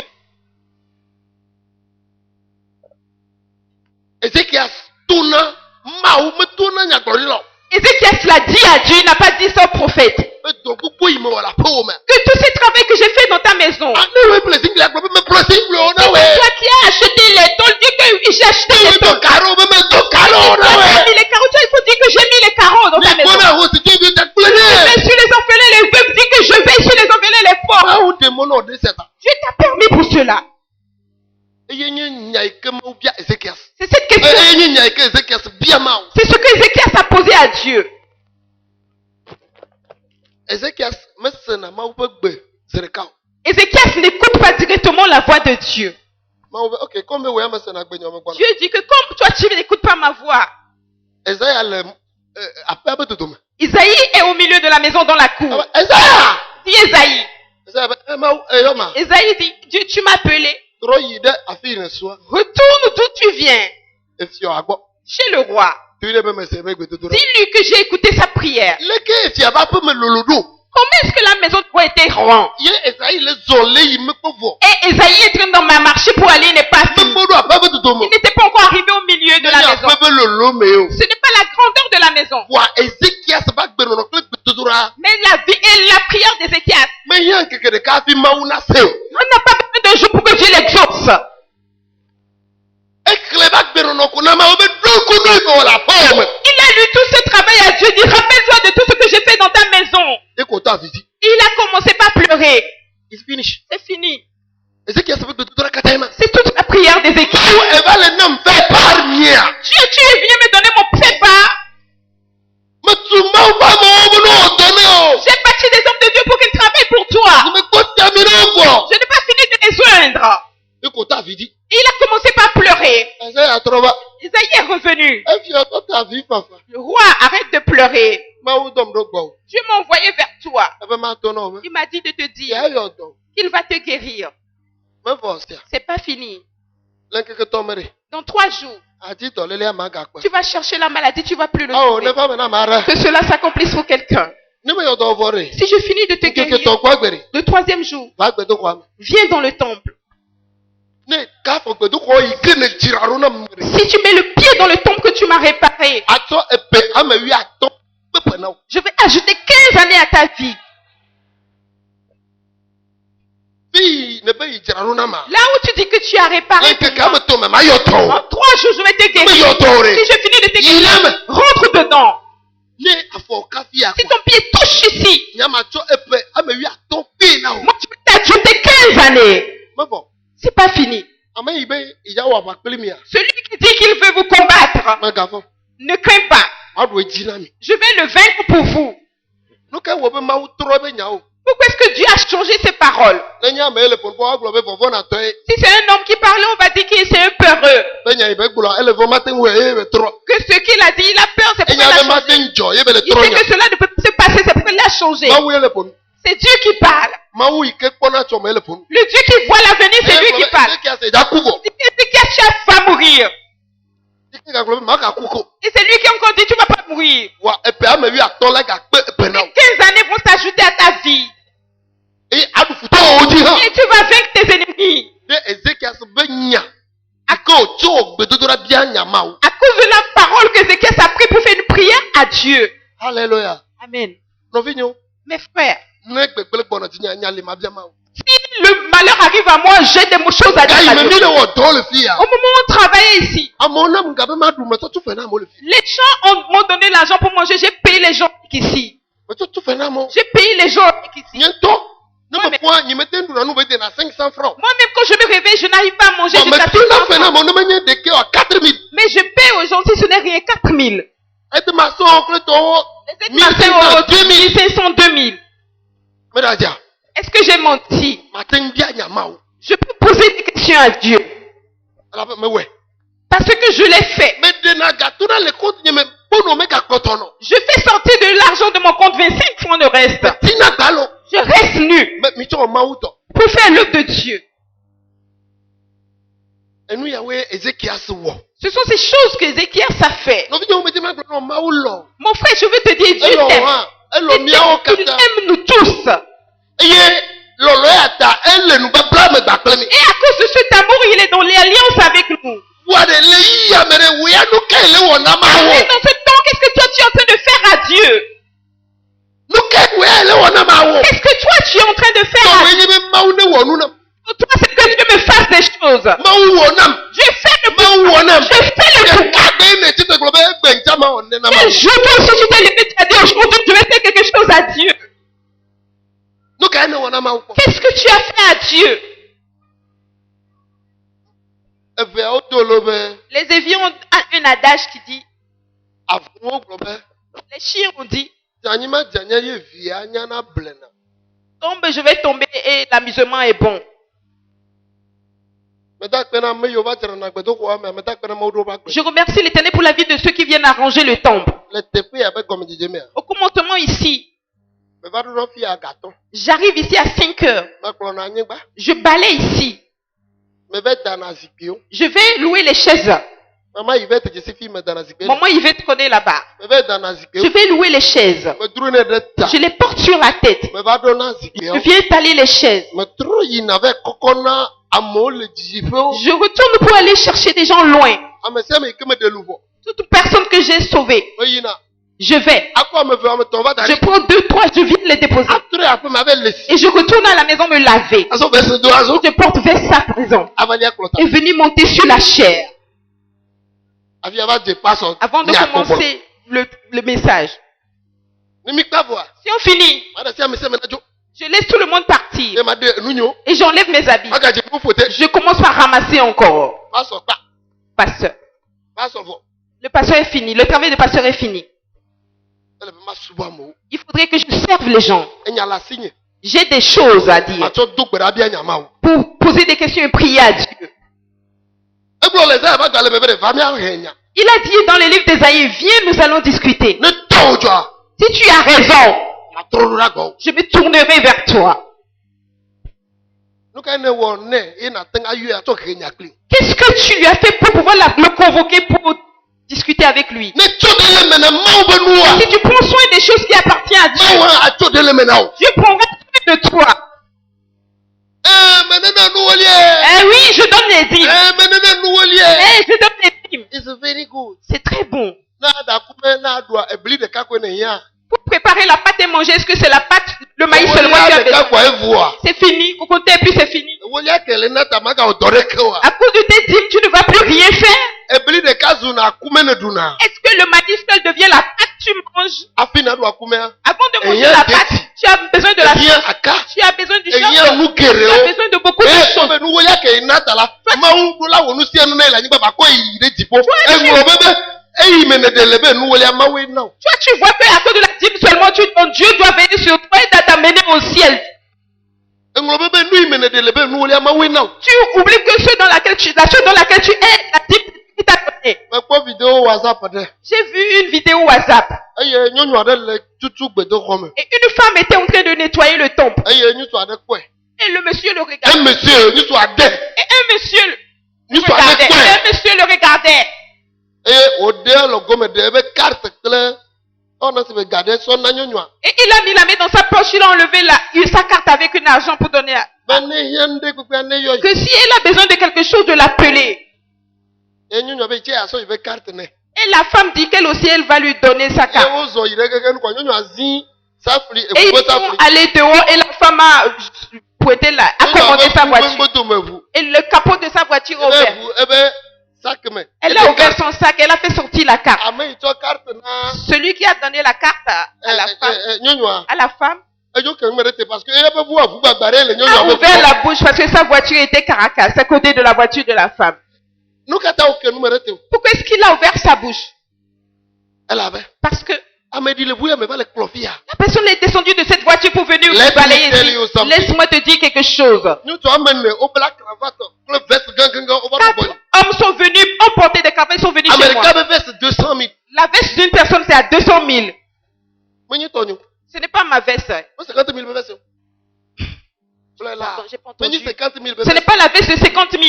Ezekiel tuna ma o me tuna nyagbori lo. Ézéchias l'a dit à Dieu, il n'a pas dit ça au prophète. E do gbogbo imo wala po me. Que tous ces travaux que j'ai fait dans ta maison. Ane we blessing la globe me blessing lo na C'est we. toi qui as acheté les tôles. Dis que j'ai acheté We les to tôles. karo me to Tu karo na as we. mis les carreaux. Toi, il faut dire que j'ai mis les carreaux dans ta Ni maison. bona ho si tu te Je plene. vais sur les orphelins, les veuves. Dis que je vais sur les orphelins, les pauvres. Ma ou de mono de seta. Dieu t'a permis pour cela. Eye nye nyai ke ma bia Ezekias. C'est cette question. Eye nye nyai ke Ezekias bia ma. C'est ce que Ézéchias a posé à Dieu. Ezekias me sena ma ou gbe zereka. Ézéchias n'écoute pas directement la voix de Dieu. Ma ou OK, comme we me sena gbe nyome gwana. Dieu dit que comme toi tu n'écoutes pas ma voix, Ezekiel le apabe tutuma. Isaïe est au milieu de la maison dans la cour. Ezekiel. Dis Isaïe. Ezekiel ma eyoma. Isaïe dit, Dieu tu m'as appelé. Tro yi de afi ne so. Retourne d'où tu viens. Efio agbo. Chez le roi. Tu le me se me gbe tutuma. Dis-lui que j'ai écouté sa prière. Leke efia ba pe me lolodo. Comment est-ce que la maison de roi était grande? Ye Ezekiel le zole yi me povo. Et Isaïe est en train de marcher pour aller, il n'est pas Me fini. modo apabe tutuma. Il n'était pas encore arrivé au milieu de la maison. Apabe lolo me yo. Ce n'est pas la grandeur de la maison, Wa Ezekias ba gbe no kle tutura. mais la vie et la prière d'Ézéchias. Me yan keke de ka fi ma una se. On n'a pas besoin d'un jour pour que Dieu l'exauce. Ekle ba gbe no ko na ma obe do ko no ko la forme. Il a lu tout ce travail à Dieu, dit rappelle-toi de tout ce que j'ai fait dans ta maison. E ko ta visi. Il a commencé par pleurer. It's finished. C'est fini. Ezekias ba gbe tutura katena. C'est toute la prière d'Ézéchias. Ou e va le nam fait par nia. Dieu, tu es venu me donner mon prépa. Me tuma ba mo no donne. J'ai bâti des hommes de Dieu pour qu'ils travaillent pour toi. Me ko terminer ko. Je n'ai pas fini de les joindre. E ko ta visi. Et il a commencé par pleurer. Ezekiel trova. Isaïe est revenu. E fi o ta vi papa. Le roi, arrête de pleurer. Ma ou dom do gbo. Dieu m'a envoyé vers toi. E be ma to no me. Il m'a dit de te dire Ya yo do. qu'il va te guérir. Me fo sia. C'est pas fini. Lenke ke to mere. Dans 3 jours, Ati to lele ma ga kwa. tu vas chercher la maladie, tu vas plus le Oh, ne trouver. pas me na mara. Que cela s'accomplisse pour quelqu'un. Ne me yo do vore. Si je finis de te Keke guérir, to kwa gbere. le 3e jour, Va gbe to kwa. viens dans le temple. Ne ka fo gbe to ko yi ke ne jiraru na mere. Si tu mets le pied dans le temple que tu m'as réparé, Ato epe ame wi ato. Pepe na. je vais ajouter 15 années à ta vie. Fi ne be yi jiraru na ma. Là où tu dis que tu as réparé, Lenke pour ka me moi, to me ma yo to. en 3 jours, je vais te Me guérir. yo to re. Si je finis de te Il guérir, aime. rentre dedans. Ne afo ka fi Si akwa. ton pied touche ici, Nyama to epe ame wi ato pe na o. moi je vais t'ajouter 15 années. Me bo. C'est pas fini. Ame yi be iya wa ba pele mi a. Celui qui dit qu'il veut vous combattre, Ma ga fo. ne crains pas. Adu e jina mi. Je vais le vaincre pour vous. No ka wo be ma u tro be nya o. Pourquoi est-ce que Dieu a changé ses paroles? Ne nya me le pon bo aglo be fo na to e. Si c'est un homme qui parlait, on va dire qu'il c'est un peureux. Be nya be glo ele fo maten we e be tro. Que ce qu'il a dit, il a peur, c'est E pourquoi nya il be a changé. maten jo e be le Il tro sait nya. que cela ne peut pas se passer, c'est pourquoi il a changé. Ma wu ele pon. C'est Dieu qui parle. Ma wu ike kpona cho me le pon. Le Dieu qui voit l'avenir, c'est lui qui parle. Qui a se da kugo. C'est qui va mourir. Ike ga glo ma ka kuko. Et c'est lui qui a encore dit, tu ne vas pas mourir. Wa epe ame wi ato la ga pe epe na. 15 années vont s'ajouter à ta vie. E adu futo o di ha. Et tu vas vaincre tes ennemis. De Ezekias be nya. Ako cho gbe dodora bia nya ma o. À cause de la parole que Ézéchias a pris pour faire une prière à Dieu. Hallelujah. Amen. No vinyo. Mes frères, Ne gbe pele gbona ti nya le ma bia ma o. si le malheur arrive à moi, j'ai des choses à Ga dire yi à me Dieu. mi le wo do le fi Au ya. moment où on travaillait ici, Amona mga be ma du me to tu fe na mo le fi. les gens m'ont donné l'argent pour manger. J'ai payé les gens ici. Me to tu fe na mo. J'ai payé les gens ici. Nyento. Ne Ouais, me mais- point ni me tendu na nu be de na 500 francs. Moi-même, quand je me réveille, je n'arrive pas à manger Bon, mais jusqu'à tu n'as 600 fait francs. mon nom de que à 4000. Mais je paye aux gens si ce n'est rien 4000. Et de ma soeur, oncle, ton. Les aides m'appellent aux 2000. 1500, 2000. Mais là, Est-ce que j'ai menti? matin bien, y a mao. Je peux poser des questions à Dieu. Alors, mais ouais. Parce que je l'ai fait. Mais de naga, tu as le compte, y a même pour nommer qu'à coton. Je fais sortir de l'argent de mon compte 25 francs de reste. Tina galo. Je reste nu Mais, mi tu as mao to. pour faire l'œuvre de Dieu. Et nous, y a ouais, Ézéchias wo. Ce sont ces choses que Ézéchias a fait. Non, viens, on me dit, mais non, mao lo. Mon frère, je veux te dire, Dieu Hello, t'aime. hein. Hello, Il mia o t'aime, il kata. aime nous tous. Et, lolo ya ta, elle nous va blâmer d'acclamer. Et à cause de cet amour, il est dans l'alliance avec nous. Voilà, les y a mere, oui, à nous, qu'elle est, on a Et mao. dans ce temps, qu'est-ce que toi tu es en train de faire à Dieu? Nous, qu'elle est, on a mao. Qu'est-ce que toi tu es en train de wonunam. Pour toi, c'est que Dieu me fasse des choses. Mawu wonam. Je fais le Mawu wonam. Je fais le tout. Kagbe ne tite globe gbenjama onne na Et mawu. je toi aussi, tu t'es levé, tu as dit aujourd'hui, je vais faire quelque chose à Dieu. No ka ne wona mawu. Qu'est-ce que tu as fait à Dieu? Eve otolobe Les éviers ont un adage qui dit, avuwo globe. les chiens ont dit, Janyima janya ye via nyana blena. tombe, je vais tomber et l'amusement est bon. Meta pena me yo ba tera na gbedo ko ame meta pena mo do ba gbe. Je remercie l'Éternel pour la vie de ceux qui viennent arranger le temple. Le tepe ya be comme dije me. Au commencement ici, Me va do fi agaton. j'arrive ici à 5 heures. Ma klo na anyigba. Je balaye ici. Me ve dana zikio. Je vais louer les chaises. Mama il va te jesi fi me dana zikio. Maman, il va te connaître là-bas. Me ve dana zikio. Je vais louer les chaises. Me duru ne de ta. Je les porte sur la tête. Me va do na zikio. Je viens étaler les chaises. Me tro yi na ve kokona amo le jifo. Je retourne pour aller chercher des gens loin. Ame se me ke me de louvo. Toute personne que j'ai sauvée, Me yina. je vais. Akwa me ve me ton va Je dari. prends 2, 3, je viens les déposer. Après après me ve lesi. Et je retourne à la maison me laver. Aso be se do aso. Je porte vers sa prison. Avali aklota. Et venir monter sur la chair. Avi ava de paso. Avant de commencer le message. Ni mi kpavo. Si on finit, Mada si ame se me na jo. je laisse tout le monde partir. E ma de nunyo. Et j'enlève mes habits. Aga je pou fote. Je commence par ramasser encore. Paso pa. Pasteur. Paso vo. Le pasteur est fini. Le travail de pasteur est fini. Ele be ma suba mo. Il faudrait que je serve les gens. Enya la signe. J'ai des choses à Ma dire. cho do gbera bia nyama o. Pour poser des questions et prier à Dieu. E bro le za ba gale me be va mi ahenya. Il a dit dans les livres d'Ésaïe, viens, nous allons discuter. Ne to jo. Si tu as raison, Ma tro ra go. je me tournerai vers toi. Nu ka ne wo ne e na tenga yu ya to henya clean. Qu'est-ce que tu lui as fait pour pouvoir le convoquer pour discuter avec lui? Ne cho de le mena ma o be nuwa. Si tu prends soin des choses qui appartiennent à Dieu, Ma wa a cho de le mena o. Dieu prendra soin de toi. Menena nu wolie. Eh oui, je donne les dîmes. Menena nu wolie. Eh, je donne les dîmes. It's very good. C'est très bon. Na da kume na doa ebli de ka ko ne ya. Pour préparer la pâte et manger, est-ce que c'est la pâte, le maïs Wolie seulement qui a de ka besoin? ko evua. C'est fini. Vous comptez et puis c'est fini. Wolie kele na tamaga odore kewa. À cause de tes dîmes, tu ne vas plus rien faire. Ebli de ka zuna kume ne duna. Est-ce que le maïs seul devient la pâte que tu manges? Afina doa kume. Avant de manger Ayant la des pâte, dîmes. tu as besoin de la Rien aka. tu as besoin du Ayant charbon. nu Tu kere as o. besoin de beaucoup de choses. Ebe nu wolie ke na tala. Ma wu do la wonu si enu na ila nyigba ba ko yi de jipo. Enwo bebe. Eyi mene de lebe nu wolie ma we now. Toi, tu vois que à cause de la dîme seulement, ton Dieu doit venir sur toi et t'amener au ciel. Enwo bebe nu mene de lebe nu wolie ma we now. Tu oublies que la chose dans laquelle tu es, la dîme qui t'a donné. Me ko video WhatsApp de. J'ai vu une vidéo WhatsApp Eye nyonyo ade le tutu gbedo home. et une femme était en train de nettoyer le temple. Eye nyusu ade kwe. Et le monsieur le Un regardait. monsieur nyusu ade. Et un monsieur le Nyusu regardait. ade Et kwe. un monsieur le regardait. Eye ode lo gome de ebe carte kle. On a se be garder son na nyonyo. Et il a mis la main dans sa poche, il a enlevé sa carte avec un argent pour donner à... Ben ne yende kuku ne yo. Que si elle a besoin de quelque chose, de l'appeler. E nyonyo be che aso be carte ne. Et la femme dit qu'elle aussi, elle va lui donner sa E carte. wo zo yire keke nko nyonyo azin safri Et e ils kuko sont safri. allés dehors et la femme a pointé là, a commandé sa voiture. Mboto mevu. Et le capot de sa voiture est ouvert. Ebe sakme. Elle a ouvert son sac, elle a fait sortir la carte. Ame ito carte na. Celui qui a donné la carte à la femme, Nyonyo. à la femme, Ejo ke ngmerete parce que ebe bu avu gbagbare le nyonyo a abe. ouvert la bouche parce que sa voiture était Caracas, à côté de la voiture de la femme. Nou kata o ke numerete. Pourquoi est-ce qu'il a ouvert sa bouche? Elle avait. Parce que Ame di le buya me va le clofia. la personne est descendue de cette voiture pour venir Let me balayer tell ici. you something. Laisse-moi te dire quelque chose. Nous tu amènes au black cravate, le veste ganganga over the 4 boy. hommes sont venus, ont porté des cravates, sont venus chez moi. Américain be veste 200 000. La veste d'une personne, c'est à 200 000. Menyi tonyo. Ce n'est pas ma veste. Mo 50 000 be veste. Voilà là. Pardon, j'ai pas entendu. Menyi 50 000 be Ce n'est veste. pas la veste de 50 000.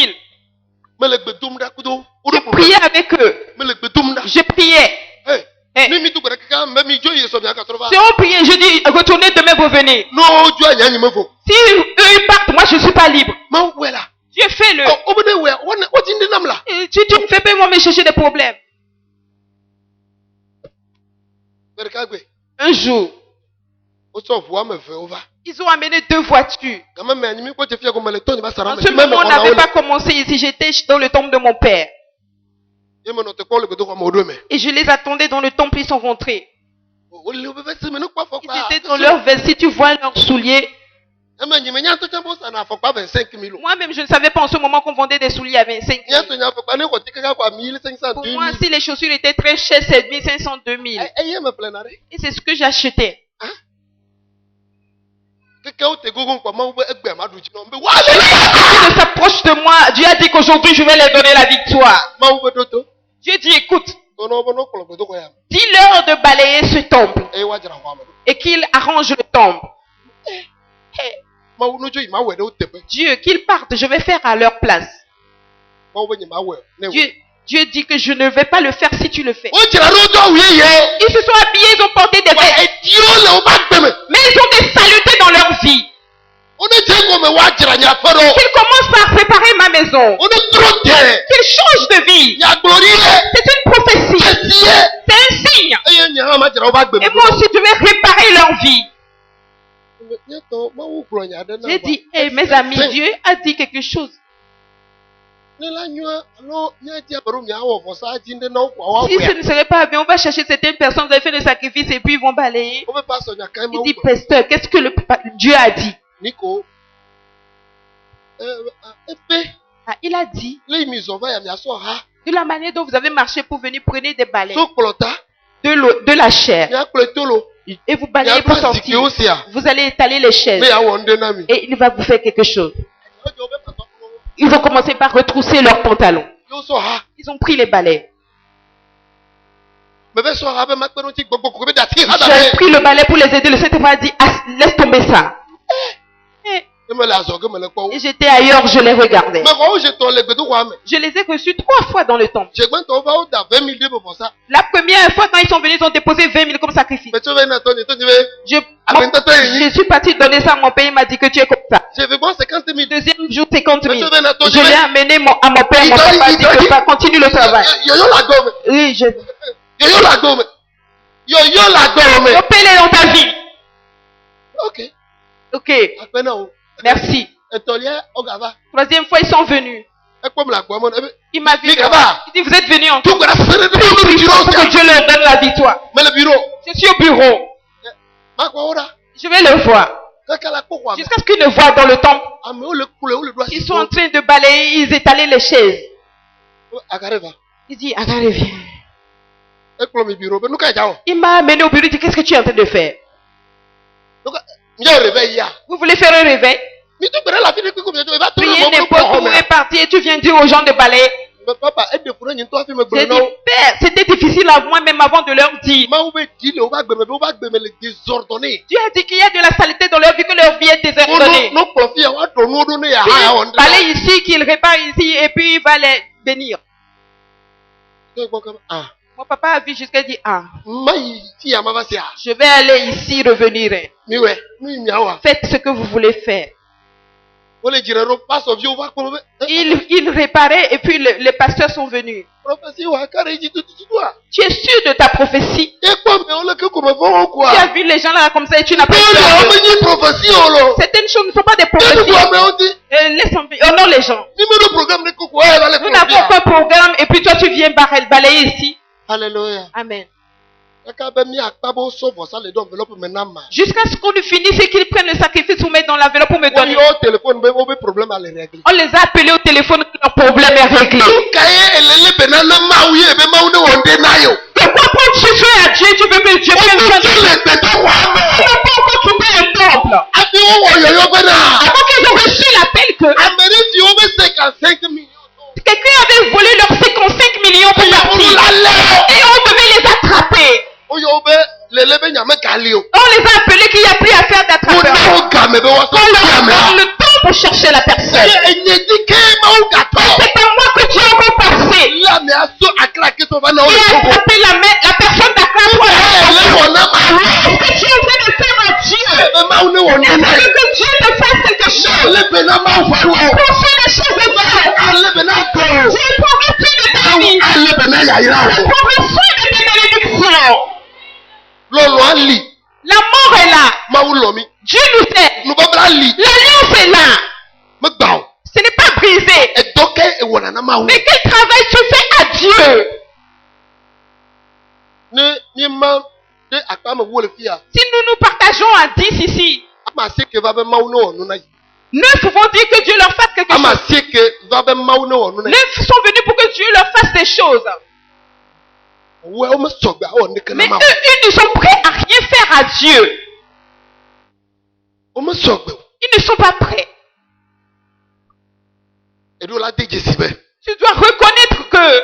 Me le gbedum da kudo. Je priais avec eux. Me le gbedum da. Je priais. Hey. Eh. Ni mi tu gbere kaka me mi joye so mi aka trova. Si on priait, je dis, retournez demain, vous venez. No jo anya nyi mefo. Si eux ils partent, moi je ne suis pas libre. Ma wela. Dieu fais-le. Oh, obede we. What in the namla? Et tu ne fais pas moi me chercher des problèmes. Bere kagbe. Un jour, O so vo ame ve over. Ils ont amené 2 voitures. Quand même, mais quoi tu fais comme le temps, il va En s'arranger. ce moment, on n'avait pas commencé ici. J'étais dans le temple de mon père. Et je les attendais dans le temple, ils sont rentrés. Ils étaient dans leurs vestes. Si tu vois leurs souliers. Moi-même, je ne savais pas en ce moment qu'on vendait des souliers à 25 000. Pour moi, si les chaussures étaient très chères, c'est 1500, 2000. Et c'est ce que j'achetais. Quelqu'un s'approche de moi. Dieu a dit qu'aujourd'hui, je vais leur donner la victoire. Dieu dit, écoute, dis-leur de balayer ce temple et qu'ils arrangent le temple. Dieu, qu'ils partent, je vais faire à leur place. Dieu dit que je ne vais pas le faire si tu le fais. Ils se sont habillés, ils ont porté des vêtements. Mais ils ont des saletés dans leur vie. Qu'ils commencent par préparer ma maison. Qu'ils changent de vie. C'est une prophétie. C'est un signe. Et moi aussi, je vais réparer leur vie. J'ai dit, hey, mes amis, Dieu a dit quelque chose. Si ce ne serait pas bien, on va chercher certaines personnes, vous avez fait des sacrifices et puis ils vont balayer. Il dit, pasteur, qu'est-ce que Dieu a dit? Il a dit, de la manière dont vous avez marché pour venir, prenez des balais, de la chair, et vous balayez pour sortir. Vous allez étaler les chaises et il va vous faire quelque chose. Ils vont commencer par retrousser leurs pantalons. Ils ont pris les balais. J'ai pris le balai pour les aider. Le Saint-Esprit a dit, laisse tomber ça. Et j'étais ailleurs, je les regardais. Je les ai reçus 3 fois dans le temple. La première fois, quand ils sont venus, ils ont déposé 20 000 comme sacrifice. Je suis parti donner ça à mon père, il m'a dit que tu es comme ça. Deuxième jour, 50 000. Je l'ai amené à mon père, mon père m'a dit que ça continue le travail. Oui, je... Paie-les dans ta vie. Ok. Merci. Troisième fois, ils sont venus. Il m'a vu. Il dit, vous êtes venus en tout. Pour que Dieu leur donne la victoire. Je suis au bureau. Je vais le voir. Jusqu'à ce qu'ils le voient dans le temple. Ils sont en train de balayer, ils étalaient les chaises. Il dit, Agaré, viens. Il m'a amené au bureau, il dit, qu'est-ce que tu es en train de faire? Vous voulez faire un réveil? Priez n'importe où est parti et tu viens dire aux gens de balayer. J'ai dit, Père, c'était difficile à moi même avant de leur dire. Dieu a dit qu'il y a de la saleté dans leur vie, que leur vie est désordonnée. Il balaye ici, qu'il répare ici et puis il va les bénir. Mon papa a vu jusqu'à dire, je vais aller ici, revenir. Faites ce que vous voulez faire. Il réparait et puis les pasteurs sont venus. Tu es sûr de ta prophétie? Tu as vu les gens là comme ça et tu n'as pas vu. Certaines choses ne sont pas des prophéties. Laisse tomber. Honore les gens. Nous n'avons pas de programme et puis toi tu viens balayer ici. Alléluia. Amen. Jusqu'à ce qu'on finisse et qu'ils prennent le sacrifice pour mettre dans l'enveloppe pour me donner. On les a appelés au téléphone, leur problème est réglé. Pourquoi tu fais à Dieu, tu veux que Dieu fasse un temple? Tu n'as pas encore trouvé le temple. Avant qu'ils ont reçu l'appel que quelqu'un avait volé leurs 55 millions pour partir. Et on devait les attraper. On les a appelés qu'il n'y a plus à faire d'attraper. On leur donne le temps pour chercher la personne. C'est pas moi que tu as encore passé. Il a attrapé la personne d'Accra. Est-ce que tu es en train de faire à Dieu? Est-ce que Dieu te fasse quelque chose? Pour faire les choses de Dieu. Dieu progresse de ta vie. Progresse de tes bénédictions. La mort est là. Maulomi. Dieu nous aide. Nous va li. L'alliance est là. Me bao. Ce n'est pas brisé. Et donc et wonana mau. Mais quel travail tu fais à Dieu? Ne ni ma de akpa me wo le fia. Si nous partageons à 10 ici, Ama se ke va be mau no onu na. 9 vont dire que Dieu leur fasse quelque Ama chose. se ke va be mau no onu na. 9 sont venus pour que Dieu leur fasse des choses. Wo o me sogba o ne Mais kana mau. eux, ils ne sont prêts à rien faire à Dieu. O me sogba. Ils ne sont pas prêts. E do la de jesibe. Tu dois reconnaître que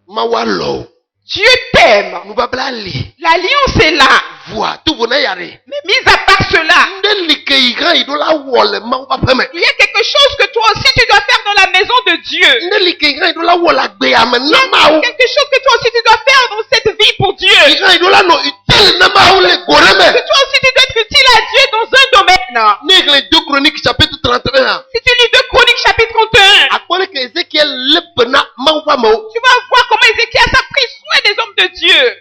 Ma wa lo. Dieu t'aime. Nous va li. L'alliance est là. Vois tout vona yare. Mais mis à part cela, Nde like igan i do la wo le mau va peme. il y a quelque chose que toi aussi tu dois faire dans la maison de Dieu. Nde like igan i do la wo la gbe ame na mau. Quelque chose que toi aussi tu dois faire dans cette vie pour Dieu. Igan i do la no utile na mau le goreme. Que toi aussi tu dois être utile à Dieu dans un domaine. Ni les 2 Chroniques chapitre 31. Si tu lis 2 Chroniques chapitre 31, Akpole ke Ezekiel lepna mau va mau. tu vas voir comment Ézéchias a pris soin des hommes de Dieu.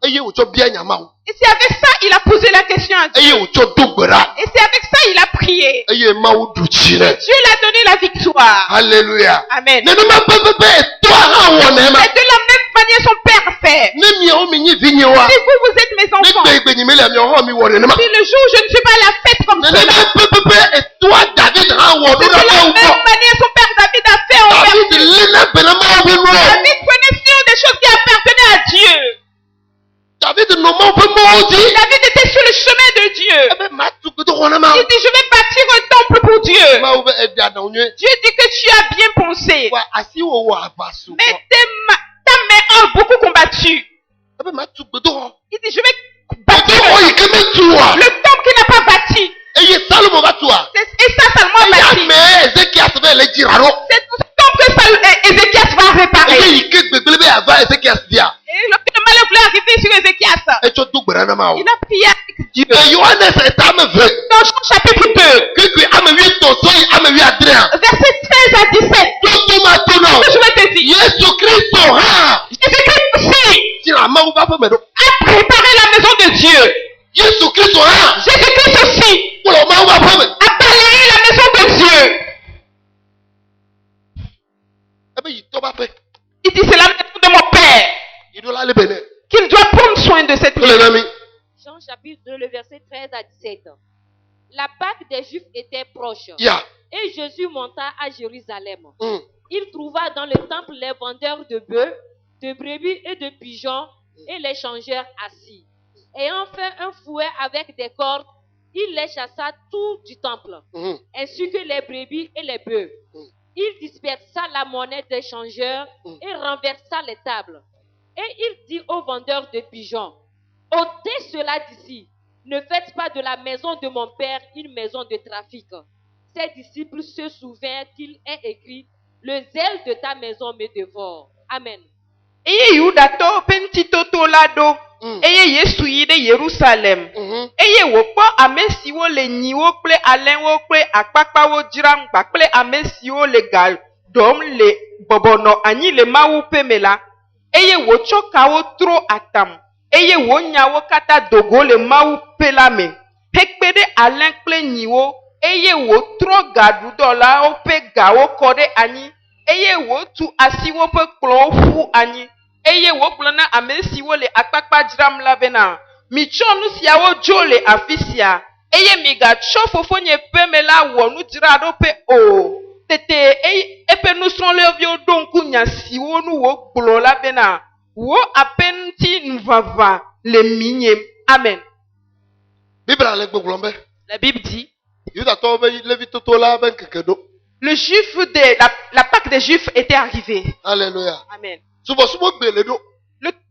Eye o cho bia nya mau. Et c'est avec ça il a posé la question à Dieu. Eye o cho dogbera. Et c'est avec ça il a prié. Eye mau du chire. Dieu l'a donné la victoire. Alléluia. Amen. Ne ma pepe toi ha wona ma. C'est de la même manière son Père fait. Ne mi o mi nyi vinyewa. Si vous êtes mes Ne enfants, gbe gbe nyi mele mi o ho mi wore ne ma. si le jour où je ne suis pas à la fête comme Ne cela, ma pepe toi David ha wo c'est do de la la mau même ko. manière son Père David a fait envers David Dieu. lena bena mau bi no. David prenait sur des choses qui appartenaient à Dieu. David no mau pe mau di. David était sur le chemin de Dieu. Ebe ma tu ko do wona ma. Il dit, je vais bâtir un temple pour Dieu. Mau be e bia da onye. Dieu dit que tu as bien pensé. Wa asi wo wo abasu. Mais ta main a beaucoup combattu. Ebe ma tu ko do. Il dit, je vais Ojo bâtir o ikeme tuwa. le temple qu'il n'a pas bâti. Eye Salomo va tuwa. Et ça seulement Eya bâti. me Ezekiel be le jiraro. C'est ce temple que Ézéchias va réparer. Eye ike gbegbele be ava Ezekiel dia. Et lorsque le malheur voulait arriver sur Ézéchias, Echo dogbera na ma o. il a prié avec Dieu. E Yohanes etame ve. Dans Jean chapitre 2, Kekwe ame wi to so ame wi adrea. verset 13 à 17, Toto ma to no. je vais te dire, Yesu Kristo ha. Jésus-Christ aussi Tira ma u ba fe me do. a préparé la maison de Dieu. Yesu Kristo ha. Jésus-Christ aussi Polo ma u ba fe me. a balayé la maison de Dieu. Ebe yi to ba fe. Il dit, c'est la maison de mon Père Idola le bene. qu'il doit prendre soin de cette Ole maison. na mi. Jean chapitre 2, le verset 13 à 17. La Pâque des Juifs était proche. Ya. Et Jésus monta à Jérusalem. Mm. Il trouva dans le temple les vendeurs de bœufs, de brebis et de pigeons et les changeurs assis. Ayant fait un fouet avec des cordes, il les chassa tout du temple, Mm. ainsi que les brebis et les bœufs. Il dispersa la monnaie des changeurs et renversa les tables. Et il dit aux vendeurs de pigeons, ôtez cela d'ici. Ne faites pas de la maison de mon père une maison de trafic. Ses disciples se souvinrent qu'il est écrit, le zèle de ta maison me dévore. Amen. Eye Yuda to penti toto la do. Mm. Eye Yesu yi de Yerusalem. Mhm. Eye wòkpɔ ame siwo le nyiwo kple alẽwo kple akpakpawo dzram gba kple ame siwo le ga ɖɔm le bɔbɔnɔ anyi le Mawu ƒe me la. Eye wòtsɔ kawo tro atam. Eye wònya wo katã do go le Mawu ƒe la me. Hekpe ɖe alẽ kple nyiwo. Eye wòtrɔ gaɖuɖɔlawo ƒe gawo kɔ ɖe anyi. Eye wòtu asiwo ƒe kplɔwo ƒu anyi. Eye wògblɔ na ame siwo le akpakpa dzram la bena, mitsɔ nu siawo dzo le afi sia, eye migatsɔ fofonye ƒe me la wɔ nudzraɖoƒe o. Tete eƒe nusrɔ̃laviwo ɖo ŋku nya siwo nu wògblɔ la bena, wo aƒe ŋuti nuvava le mi nyem. Amen. Bibla le gbogblɔ be. La Bible dit, Yudatɔwo be levitoto la be nkeke ɖo. le juif la Pâque des Juifs était arrivée. Alléluia. Amen. Subɔsubɔ gbe le ɖo.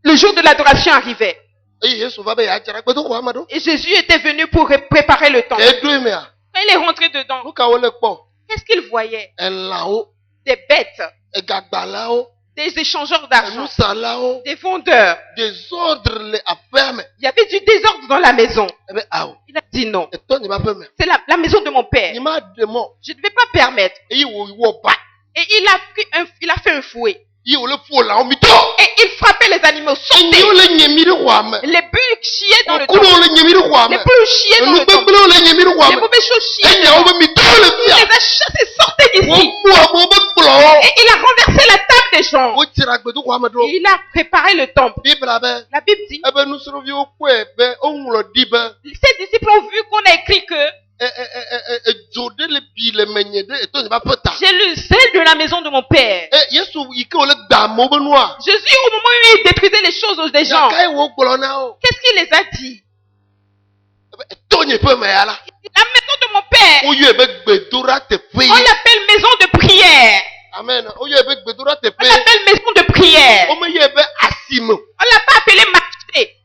Le jour de l'adoration arrivait. Eye Yesu va be yadzra gbedo xɔa me ɖo. Et Jésus était venu pour préparer le temps. Eɖo emea. Quand il est rentré dedans, Nu kawo le kpɔ. qu'est-ce qu'il voyait? Elãwo. Des bêtes, Egagbalawo. des échangeurs d'argent, Enusalawo. des vendeurs. Désordre le aƒea me. Il y avait du désordre dans la maison. Ebe awo. Il a dit non. Etɔ nye ma ƒe me. C'est la maison de mon père. Nye ma ɖe mɔ. Je ne vais pas permettre. Eye wòwɔ ba. Et il a fait un fouet. Ye wòle ƒo lãwo mitɔ. Et il frappait les animaux animaux sautaient. Enyo le nyemiri kwame. Les bulles chiaient dans le Okuno temple. le nyemiri Les kwame. poules chiaient dans le temple. Enubebele le nyemiri Les kwame. mauvaises choses chiaient. Enya obe mitolo le Il bia. les a chassés, sortez d'ici. Wo obe kplo. Et il a renversé la table des gens. Wo tira gbedu kwame do. Et il a préparé le temple. Bible abe. La Bible dit, Ebe nusrovi okwe be onwlo dibe. ces disciples ont vu qu'on a écrit que Jode le bi le menye de eto ba peta. j'ai le zèle de la maison de mon père. Yesu ike ole damo be noa. Jésus, au moment où il détruisait les choses des gens, Yakai wo kplo na o. qu'est-ce qu'il les a dit? Tonye pe me yala. La maison de mon père, Oyo ebe gbedora te on peye. l'appelle maison de prière. Amen. Oyo ebe gbedora te On peye. l'appelle maison de prière. Ome ye ebe asime. On l'a pas appelé marché.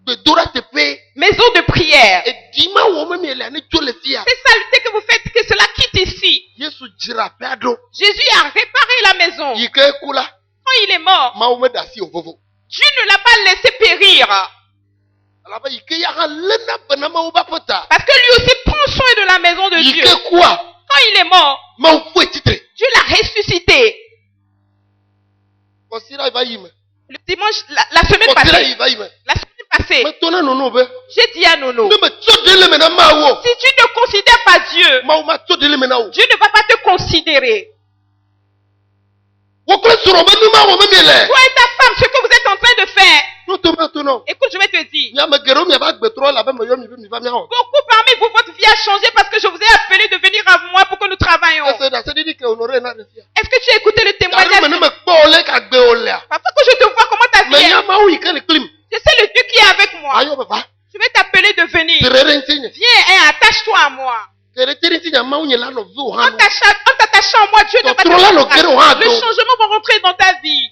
Gbedora te peye. Maison de prière. Edima wo me mi ele ni tso le fia. C'est ça, dès que vous faites que cela quitte ici. Yesu jira pe ado. Jésus a réparé la maison. Yike kula. Quand il est mort, Ma wo me dasi ofofo. Dieu ne l'a pas laissé périr. Alaba yike ya ha lena bena ma wo ba peta. Parce que lui aussi prend soin de la maison de Dieu. Yike kwa. Quand il est mort, Ma wo fu etitre. Dieu l'a ressuscité. Kosira iba yime. Le dimanche, la semaine Kosira passée. iba yime. La semaine passée, Me tona nono be. j'ai dit à Nono, Ne me tso dele mena ma wo. si tu ne considères pas Dieu, Ma wo ma tso dele mena wo. Dieu ne va pas te considérer. Wo kle soro me ni ma wo me mi ele. Toi et ta femme, ce que vous êtes en train de faire, No to me to no. écoute, je vais te dire. Nya me gero mi ba gbetro la be me yo mi ba mi ho. Beaucoup parmi vous, votre vie a changé parce que je vous ai appelé de venir à moi pour que nous travaillions. Ese da se didi ke honoré na de fia. Est-ce que tu as écouté le Kari témoignage? me ne me kpo ole ka gbe ole a. Parfois que je te vois, comment ta Me vie nya est. ma wo yike le klim. Je sais le Dieu qui est avec moi. Ayo be ba. Je vais t'appeler de venir. Terere ntinye. Viens et attache-toi à moi. Tere tiri ntinye ma wo nye la no vi o En ha. t'attachant à moi, Dieu ne va te Trop là, le cœur, on a Le donc. changement va rentrer dans ta vie.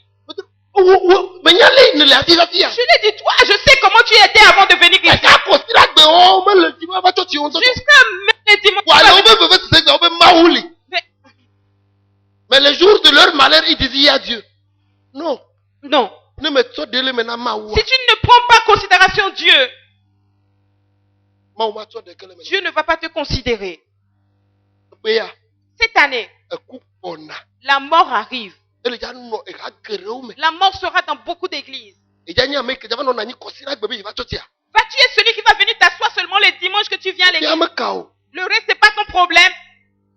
Me nya le ne la fia fia. Je l'ai dit, toi, je sais comment tu étais avant de venir E ici. ka ko sira gbe o me le ti ma ba to ti o to. Jusqu'à même les dimanches. Wa le o be be se o be ma wuli. Mais- Mais le jour de leur malheur, ils disaient à Dieu. Non, Non. ne me tso dele me na ma wo. Si tu ne prends pas en considération Dieu, Ma wo ma tso de kele me. Dieu ne va pas te considérer. Pe ya Cette année, e ku ona. la mort arrive. Ele ja no e ka gere o me. La mort sera dans beaucoup d'églises. E ja nya me ke ja no na ni ko sira gbe be ba to ti a. Va-tu être celui qui va venir t'asseoir seulement les dimanches que tu viens à Ya l'église? me ka o. Le reste, c'est pas ton problème.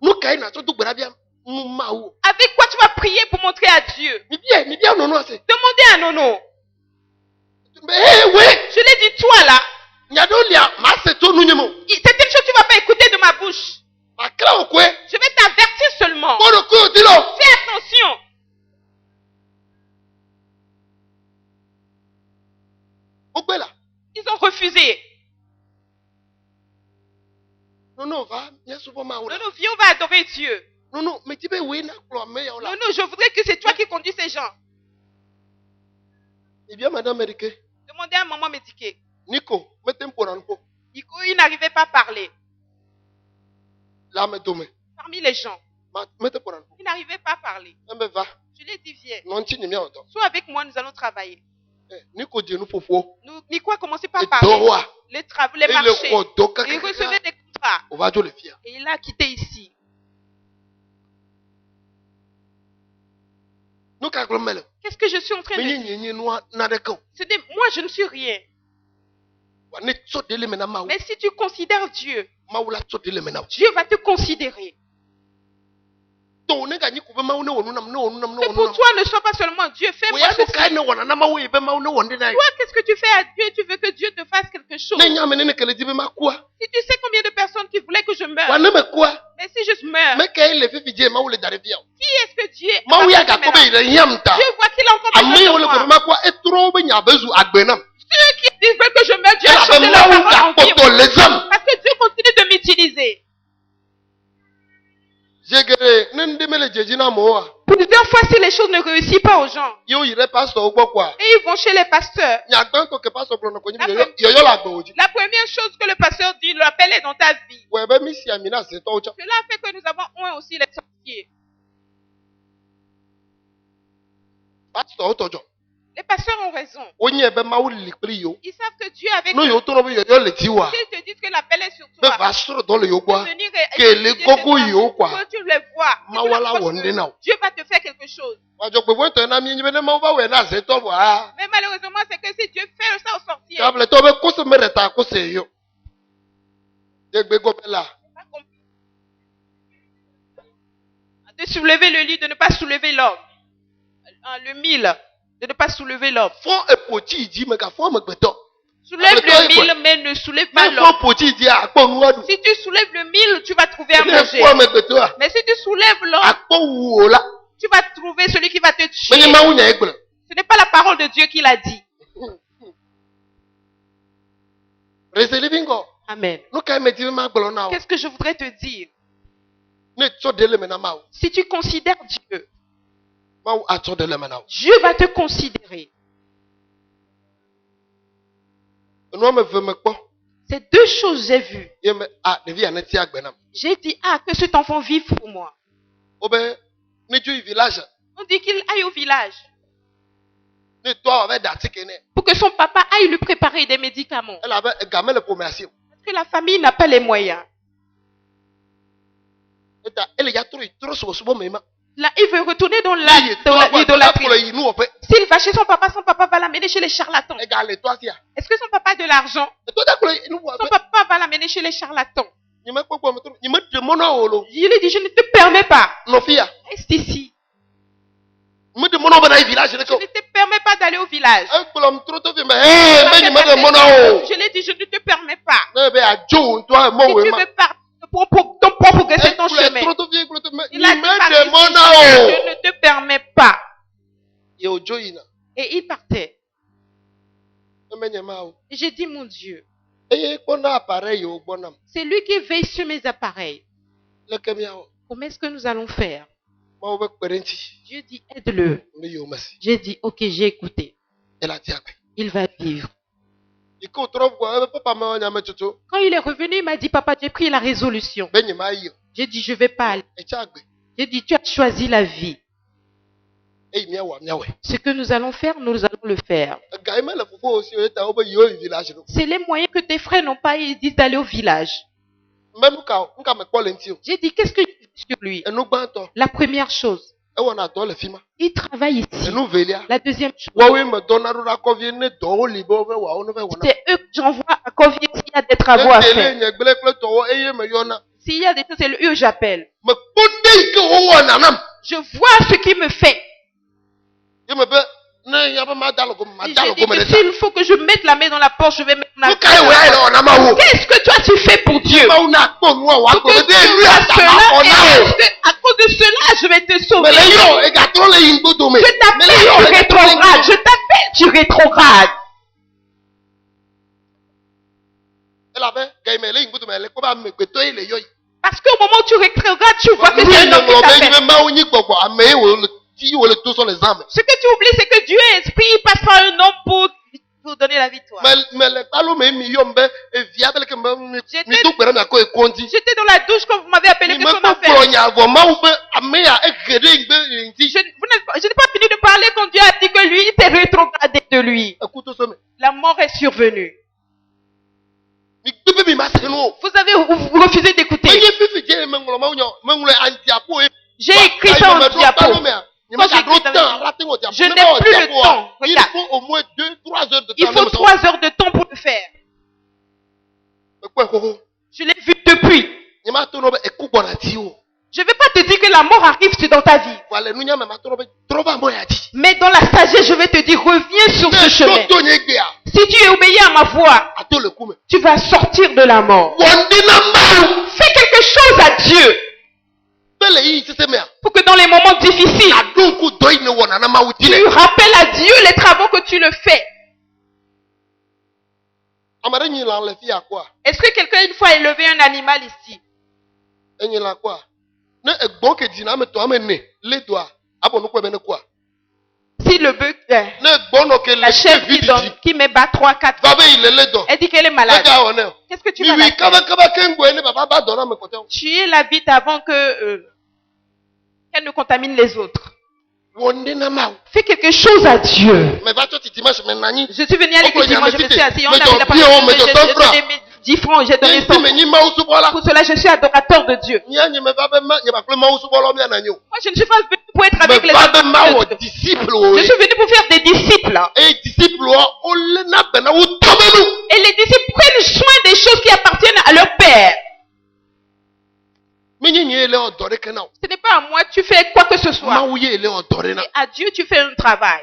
No ka ina so du gbera bia. Nu ma wo. Avec quoi tu vas prier pour montrer à Dieu? Mi bia no no ase. Demandez à Nono. Eh ouais. Je l'ai dit, toi là, Nyadolia ma se to nu nyemo. certaines choses tu vas pas écouter de ma bouche. Ma kra o kwe. Je vais t'avertir seulement. Bono ko dilo. Fais attention. O gbe la. Ils ont refusé. Non va. Nya so ma wo. Nono, viens, on va adorer Dieu. Non, mais tu peux oui na klo me ya la. Nono, je voudrais que c'est toi qui conduis ces gens. Eh bien madame Erike. Demandez à maman médiquée. Nico, mettez un pour un Il n'arrivait pas à parler. Là me tome. Parmi les gens, Mettez pour un il n'arrivait pas à parler. Me va. Je lui ai dit, viens. Non ti nyemi onto. Sois avec moi, nous allons travailler. Nico die nu fofo. Nico a commencé par Et parler. toi. Les travaux, les Et le marchés. kodo ka. Il recevait des contrats. On va jo le fia. Et il a quitté ici. No ka klo mele. Qu'est-ce que je suis en train de Me dire? nyi no na de ko. Moi, je ne suis rien. Wa ne tso dele me na ma wo. Mais si tu considères Dieu, Ma wo la tso dele me na. Dieu va te considérer. To ne ga nyi ku be ma wo ne wonu nam ne wonu nam ne Que wonu pour nam. toi ne soit pas seulement Dieu. Wo Fais-moi ya no ceci. ka ne wona na ma wo e be ma wo ne wonde na. Toi, qu'est-ce que tu fais à Dieu? Tu veux que Dieu te fasse quelque chose. Ne nya me ne kele di be ma kwa. Si tu sais combien de personnes qui voulaient que je Wa meure, ne me kwa. mais si je meurs, Me ka le fifi je ma wo le dare fia. qui est-ce que Dieu Ma wo ya ga va ko faire be ire yamta. Dieu voit qu'il a encore Ame besoin yo de le ko moi. ma kwa e tro be nya bezu agbenam. Ceux qui disent que je meurs, Dieu a La changé be leur ma wo parole ga en vie. poto les hommes. Parce que Dieu continue de m'utiliser. Jegere ne ndemele jeji na mo wa. Plusieurs fois, si les choses ne réussissent pas aux gens, Yo ire pastor ogbo kwa. et ils vont chez les pasteurs, Nya gban to ke pastor bro na ko nyi La yo yo la gbo oji. la première chose que le pasteur dit, l'appel est dans ta vie. We be mi si amina se to ucha. Cela fait que nous avons oint aussi les sorciers. Pastor otojo. Les pasteurs ont raison. Onye be mawu li kpli yo. Ils savent que Dieu est avec No eux. yo toro be yo le tiwa. S'ils te disent que l'appel est sur Be toi, va soro do le yo de kwa. venir Que et le étudier gogo ce yo temps, kwa. que tu le vois, que tu Mawala l'approches wonde de- na. Dieu va te faire quelque chose. Wa jo pe won to na mi nyi be na ma ba we na se to wa. Mais malheureusement, c'est que si Dieu fait ça au sortir, Kable to be ko se mere ta ko se yo. De gbe go be la. pas compris. De soulever le lit, de ne pas soulever l'homme. Le mille, de ne pas soulever l'homme. Fon e poti di me ka fon me gbeto. Soulève mais toi, le mille, mais ne soulève pas Me l'homme. fon poti di a po nu adu. Si tu soulèves le mille, tu vas trouver à Ne manger. fon me gbeto a. Mais si tu soulèves l'homme, A po wu o la. tu vas trouver celui qui va te Me tuer. ni mawu nya egble. Ce n'est pas la parole de Dieu qui l'a dit. Praise the living God. Amen. No ka me di ma gbolo na o. Qu'est-ce que je voudrais te dire? Ne tso de le me na ma o. Si tu considères Dieu, Mawu a tso de le me na o. Dieu va te considérer. No me ve me kpo. C'est deux choses j'ai vues. Ye me a de vi ane ti agbe na. J'ai dit, ah, que cet enfant vive pour moi. Obe ne ju village. On dit qu'il aille au village Ne to ave da ti kene. pour que son papa aille lui préparer des médicaments. Elle avait gamel le promesse. Parce que la famille n'a pas les moyens. Eta ele ya tro so so me ma. Là, il veut retourner dans Pour l'idolâtrie. le inu ope. S'il va chez son papa va l'amener chez les charlatans. E ga le to asia. Est-ce que son papa a de l'argent? E to da ko le inu wo Son ope. papa va l'amener chez les charlatans. Ni me popo me tro. Ni me de mono olo. Je lui dis, je ne te permets pas. No fia. Reste ici. Me de mono ba na village ne Je ko. ne te permets pas d'aller au village. E gbolo m tro to fi me. Me ni me de mono o. Je lui ai dit, je ne te permets pas. Ne be a jo nto mo Si we tu ma. veux partir pour progresser ton chemin, Tro to fi gbolo to me. Ni il a dit, me pars de ici. mono o. Je ne te permets pas. Ye o jo ina. Et il partait. E me nya ma o. Et j'ai dit, mon Dieu, Eye ko na appareil yo gbonam. c'est lui qui veille sur mes appareils. Le kemia o. Comment est-ce que nous allons faire? Ma o be perenti. Dieu dit, aide-le. Me yo masi. J'ai dit, ok, j'ai écouté. Elle a dit agbe. Il va vivre. Iko trop quoi. Papa me nya me tutu. Quand il est revenu, il m'a dit, papa, j'ai pris la résolution. Be ni ma yi. J'ai dit, je vais pas aller. E cha agbe. J'ai dit, tu as choisi la vie. E mi awa mi awe. Ce que nous allons faire, nous allons le faire. Ga ime le fufu aussi o ta obe yo village no. C'est les moyens que tes frères n'ont pas, ils disent d'aller au village. Me nka me kpole nti o. J'ai dit, qu'est-ce que j'ai vu sur lui? Enu gbanto. La première chose, E wona do le fima. il travaille ici. Enu velia. La deuxième chose, Wa we me dona ru ra ko vie ne do o libo be wa onu be wona. c'est eux que j'envoie à Covier s'il y a des travaux à Ele faire. nye gbele kple to wo eye me yona. S'il y a des choses, c'est eux que j'appelle. Me kponde ike wo wona nam. Je vois ce qu'il me fait. Ye me be ne ya ba ma dalo go ma Et dalo j'ai go dit me que de ta. s'il faut que je mette la main dans la poche, je vais mettre la main. Ku kai we ai no na ma wo. Qu'est-ce que toi tu fais pour Dieu? Ma una ko nu wa ko Que de tu lui fasses a ta cela ma et ona o. reste- à cause de cela, je vais te Me sauver. le yo e ga tro le yimbo do me. Je t'appelle, tu rétrograde. Je t'appelle, tu rétrogrades. Elle avait ga me le yimbo do me le ko ba me gbeto ile yo. Parce qu'au moment où tu rétrogrades, tu vois que Lui c'est un ne homme qui me t'appelle. be ma onyi gbogbo ame wo le ti wo le to so les âmes. Ce que tu oublies, c'est que Dieu est esprit, il passe par un homme pour donner la victoire. Me le palo me mi yo mbe e via bele ke me mi J'étais- to gbere na ko e konti. J'étais dans la douche quand vous m'avez appelé, Ni me qu'est-ce qu'on a ko fait? pro nya vo ma wo be ame ya e gede ngbe nti. Je n'ai pas fini de parler quand Dieu a dit que lui, il s'est rétrogradé de lui. E ku to so me. La mort est survenue. Mi gbebe mi ma se no. Vous avez refusé d'écouter. Enye fifi je me ngolo ma onyo me ngolo anti apo e. J'ai écrit ça en diapo. Quand Quand j'ai écrit ça, je n'ai plus le temps. Il Regarde. faut au moins 2-3 heures de temps. Il faut 3 heures de temps pour le faire. Je l'ai vu depuis. Je ne vais pas te dire que la mort arrive dans ta vie. Mais dans la sagesse, je vais te dire, reviens sur ce chemin. Si tu es obéi à ma voix, tu vas sortir de la mort. Fais quelque chose à Dieu. Pour que dans les moments difficiles, tu rappelles à Dieu les travaux que tu le fais. Est-ce que quelqu'un une fois a élevé un animal ici? Si le bœuf, la chèvre qui me bat 3-4 fois, elle dit qu'elle est malade. Qu'est-ce que tu vas la faire? Tu es la vite avant que qu'elle ne contamine les autres. Wondena mau. Fais quelque chose à Dieu. Mais va toi tu dimanche mais nani. Je suis venu à l'église dimanche, je me suis assis, on Mais a ton mis la pied, parole, mais ton j'ai frère. donné mes 10 francs, j'ai donné 100 Ni me ni mau subola. Pour cela, je suis adorateur de Dieu. Nya ni me va be ma, ni ba kle mau subola mi ananyo. Moi, je ne suis pas venu pour être avec Me les va be ma wo autres. disciple Je o. suis venu pour faire des disciples. Et disciple o le na be na wo tomenu. Et les disciples prennent soin des choses qui appartiennent à leur père. Mi nyi ele odore kana. Ce n'est pas à moi, tu fais quoi que ce soit. Mau ye ele odore na. Et à Dieu, tu fais un travail.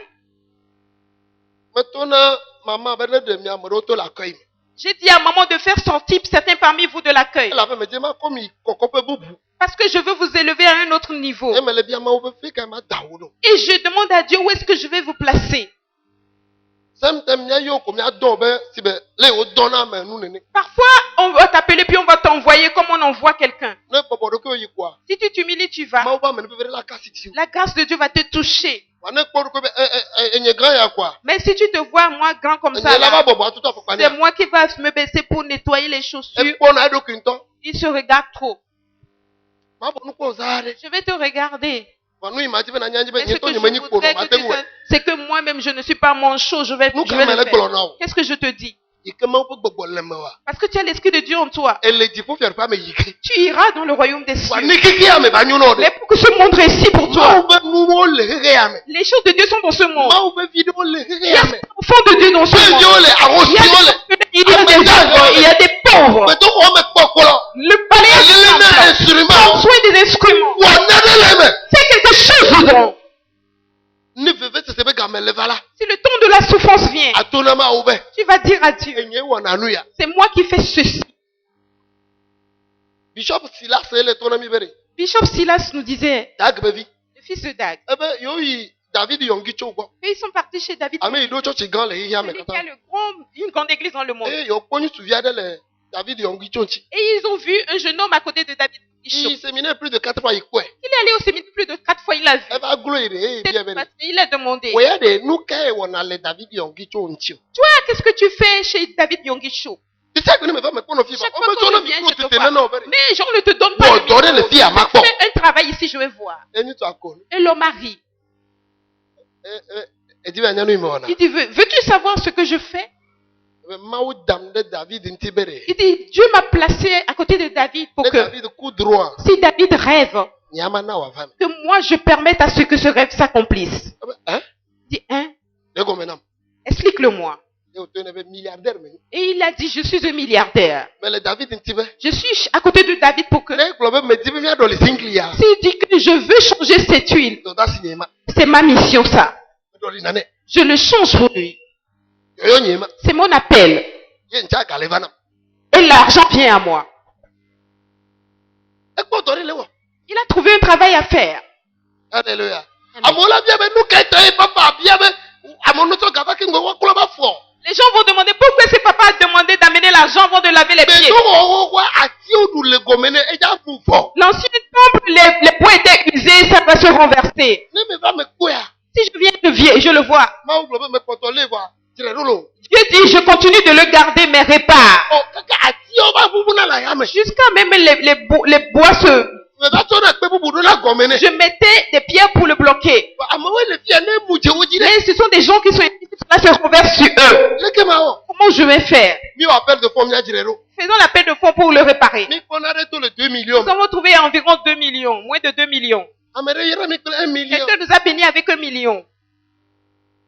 Metona mama be de mi amoro to la kai. J'ai dit à maman de faire sortir certains parmi vous de l'accueil. Elle avait me dit ma comme il kokope bubu. Parce que je veux vous élever à un autre niveau. Et me le bien ma wo fe ka ma dawo. Et je demande à Dieu où est-ce que je vais vous placer. Sometimes nya yo ko mi adon be si be le o dona me nu nene. Parfois, on va t'appeler puis on va t'envoyer comme on envoie quelqu'un. Ne popo do ko yi kwa. Si tu t'humilies, tu vas. Ma wo ba me ne be la kasiti. La grâce de Dieu va te toucher. Wa ne ko ko be enye grand ya kwa. Mais si tu te vois, moi, grand comme ça, Enye la ba là, bobo atuta fo c'est kwani. moi qui va me baisser pour nettoyer les chaussures. E po na do kinto. Il se regarde trop. Ma bo nu ko zare. Je vais te regarder. Wa nu imagine na nyanji be Mais ce nyeto que ni manyi je ko voudrais no que tu matenwe. fasses, c'est que moi-même, je ne suis pas manchot. Je vais Nu je ka vais me le le glo faire. na o. Qu'est-ce que je te dis? Ike ma wo gbogbo le me wa. Parce que tu as l'Esprit de Dieu en toi. E le di pour faire pas me yiki. Tu iras dans le royaume des Wa cieux. ni kiki ya me ba nyu no de. Mais pour que ce monde réussit pour Ma toi, wo be nu wo le hege ya me. les choses de Dieu sont dans ce monde. Ma wo be video le hege Il y a ya des me. enfants de Dieu dans ce Pe monde. yo le arosi Il y a mo le. des pauvres, il y a des pauvres. Me to ko me pokolo. Le palais Ele na prend instrument. soin des instruments. Wa na de le me. C'est quelque chose dedans. Ne veve se be ga me le vala. Si le temps de la souffrance vient, Atona ma wo be. tu vas dire à Dieu, Enye wa na nu ya. c'est moi qui fais ceci. Bishop Silas ele tona mi bere. Bishop Silas nous disait, Dag bevi. le fils de Dag, Ebe yo yi David Yongi Chogo. et ils sont partis chez David. Ame ido church grand le ya me Celui qui kata. a une grande église dans le monde. Eh yo poni souvia de le David Yongi Chonchi. Et ils ont vu un jeune homme à côté de David. Bishop. Il séminaire plus de 4 fois il quoi. Il est allé au séminaire plus de 4 fois, il a vu. E ba glo ire eh bien bere. Parce qu'il a demandé, Oya de nu ka e wona le David Yongi Chonchi. toi, qu'est-ce que tu fais chez David Yongisho? Tu sais que ne me va me kono fi ba. Chaque O fois me qu'on tona vient, mi je ko te te vois. na no bere. Mais on ne te donne pas Bon, le micro. donner le fille à ma porte. Fais un travail ici, je vais voir. Eni to akon. Et le mari, E di ba nyanu ime ona. il dit, veux-tu savoir ce que je fais? Ma wo dam de David nti bere. Il dit, Dieu m'a placé à côté de David pour De que David coup droit. si David rêve, Nyama na wa femme. que moi je permette à ce que ce rêve s'accomplisse. Hein? Il dit, hein? De go menam. Explique-le-moi. E o tene be milliardaire me. Et il a dit, je suis un milliardaire. Mais le David nti be. Je suis à côté de David pour que, Ne globe me di bien dans les singlia. s'il dit que je veux changer cette huile, Do da sinema. c'est ma mission ça. Do li nane. Je le change pour lui. Yo nyema. C'est mon appel. Ye ncha galevana. Et l'argent vient à moi. E ko dori le wo. Il a trouvé un travail à faire. Alléluia. Amola bien be nu ka to e papa bien be. Amono to gaba ki ngo wa kula ba fo. Les gens vont demander pourquoi ce papa a demandé d'amener l'argent avant de laver les Mais pieds. non, on voit à qui on nous le gomene et ya vous fort. L'ancien temple, les bois étaient usés, ça va se renverser. Ne me va me quoi. Si je viens de vieux, je le vois. Ma ou globe me contrôler voir. Tire rolo. Dieu dit, je continue de le garder, mais répare. Oh, kaka à qui on va vous na la yame. Jusqu'à même les bois se... Me va tona pe bu bu na gomene. Je mettais des pierres pour le bloquer. Amawe le fie ne muje oji de. Mais ce sont des gens qui sont ici, cela se renverse sur eux. Le ke ma o. Comment je vais faire? Mi wa appel de forme ya jirero. Faisons l'appel de fonds pour le réparer. Mi fona reto le 2 millions. Nous avons trouvé environ 2 millions, moins de 2 millions. Amere yera mi 1 million. Quelqu'un nous a béni avec 1 million.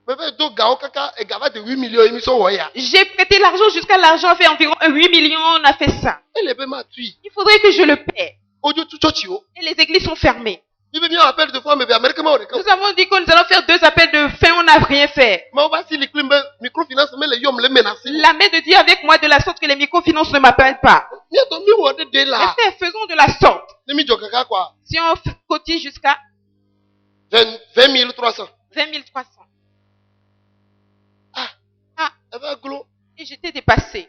Me va do gao kaka e gava de 8 millions e mi so wo ya. J'ai prêté l'argent jusqu'à l'argent fait environ 8 millions, on a fait ça. Elle be ma tui. Il faudrait que je le paie. Ojo tu chochi o. Et les églises sont fermées. Mi be mi appel de forme be America ma o de ka. Nous avons dit que nous allons faire 2 appels de fin, on n'a rien fait. Ma va si li klimbe microfinance me le yom le menacer. La main de Dieu avec moi de la sorte que les microfinances ne m'appellent pas. Ni to mi wo de Mais la. frère, faisons de la sorte. Ni mi jo kaka kwa. Si on cotise jusqu'à 20 300. 20 300. E va glo. Et j'étais dépassée.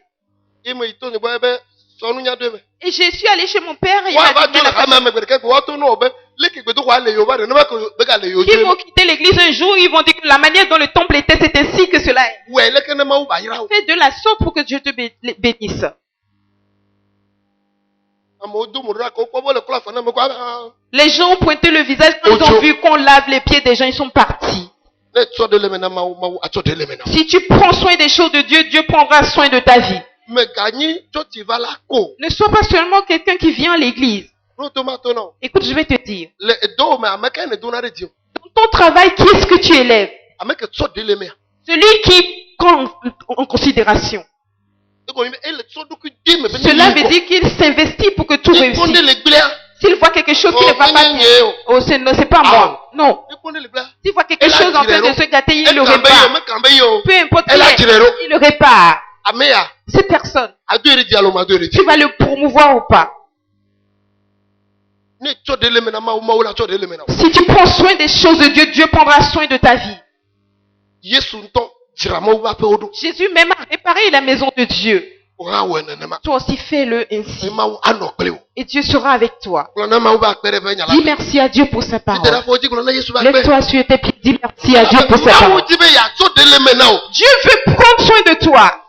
E me ito ni bo ebe sonu nya do me. Et je suis allée chez mon père et il Wa m'a ba dit jo la kama me gbere wa to no be. Le ki gbe to wa le yo ba de no ba ko be ka le yo qu'ils je. vont quitter l'église un jour, ils vont dire que la manière dont le temple était, c'est ainsi que cela est. We le ke na ma u ba yira o. Fais de la sorte pour que Dieu te bénisse. Les gens ont pointé le visage quand ils ont vu qu'on lave les pieds des gens, ils sont partis. Si tu prends soin des choses de Dieu, Dieu prendra soin de ta vie. Ne sois pas seulement quelqu'un qui vient à l'église. Écoute, je vais te dire. Dans ton travail, qui est-ce que tu élèves? Celui qui prend en considération. Cela veut dire qu'il s'investit pour que tout réussisse. S'il voit quelque chose qui ne va pas bien, oh, c'est pas moi. Non. S'il voit quelque chose en train de se gâter, il le répare. Peu importe qui est, il le répare. Cette personne, tu vas le promouvoir ou pas. Si tu prends soin des choses de Dieu, Dieu prendra soin de ta vie. Jésus même a réparé la maison de Dieu. Toi aussi fais-le ainsi. Et Dieu sera avec toi. Dis merci à Dieu pour sa parole. Lève-toi sur tes pieds. Dis merci à Dieu pour sa parole. Dieu veut prendre soin de toi.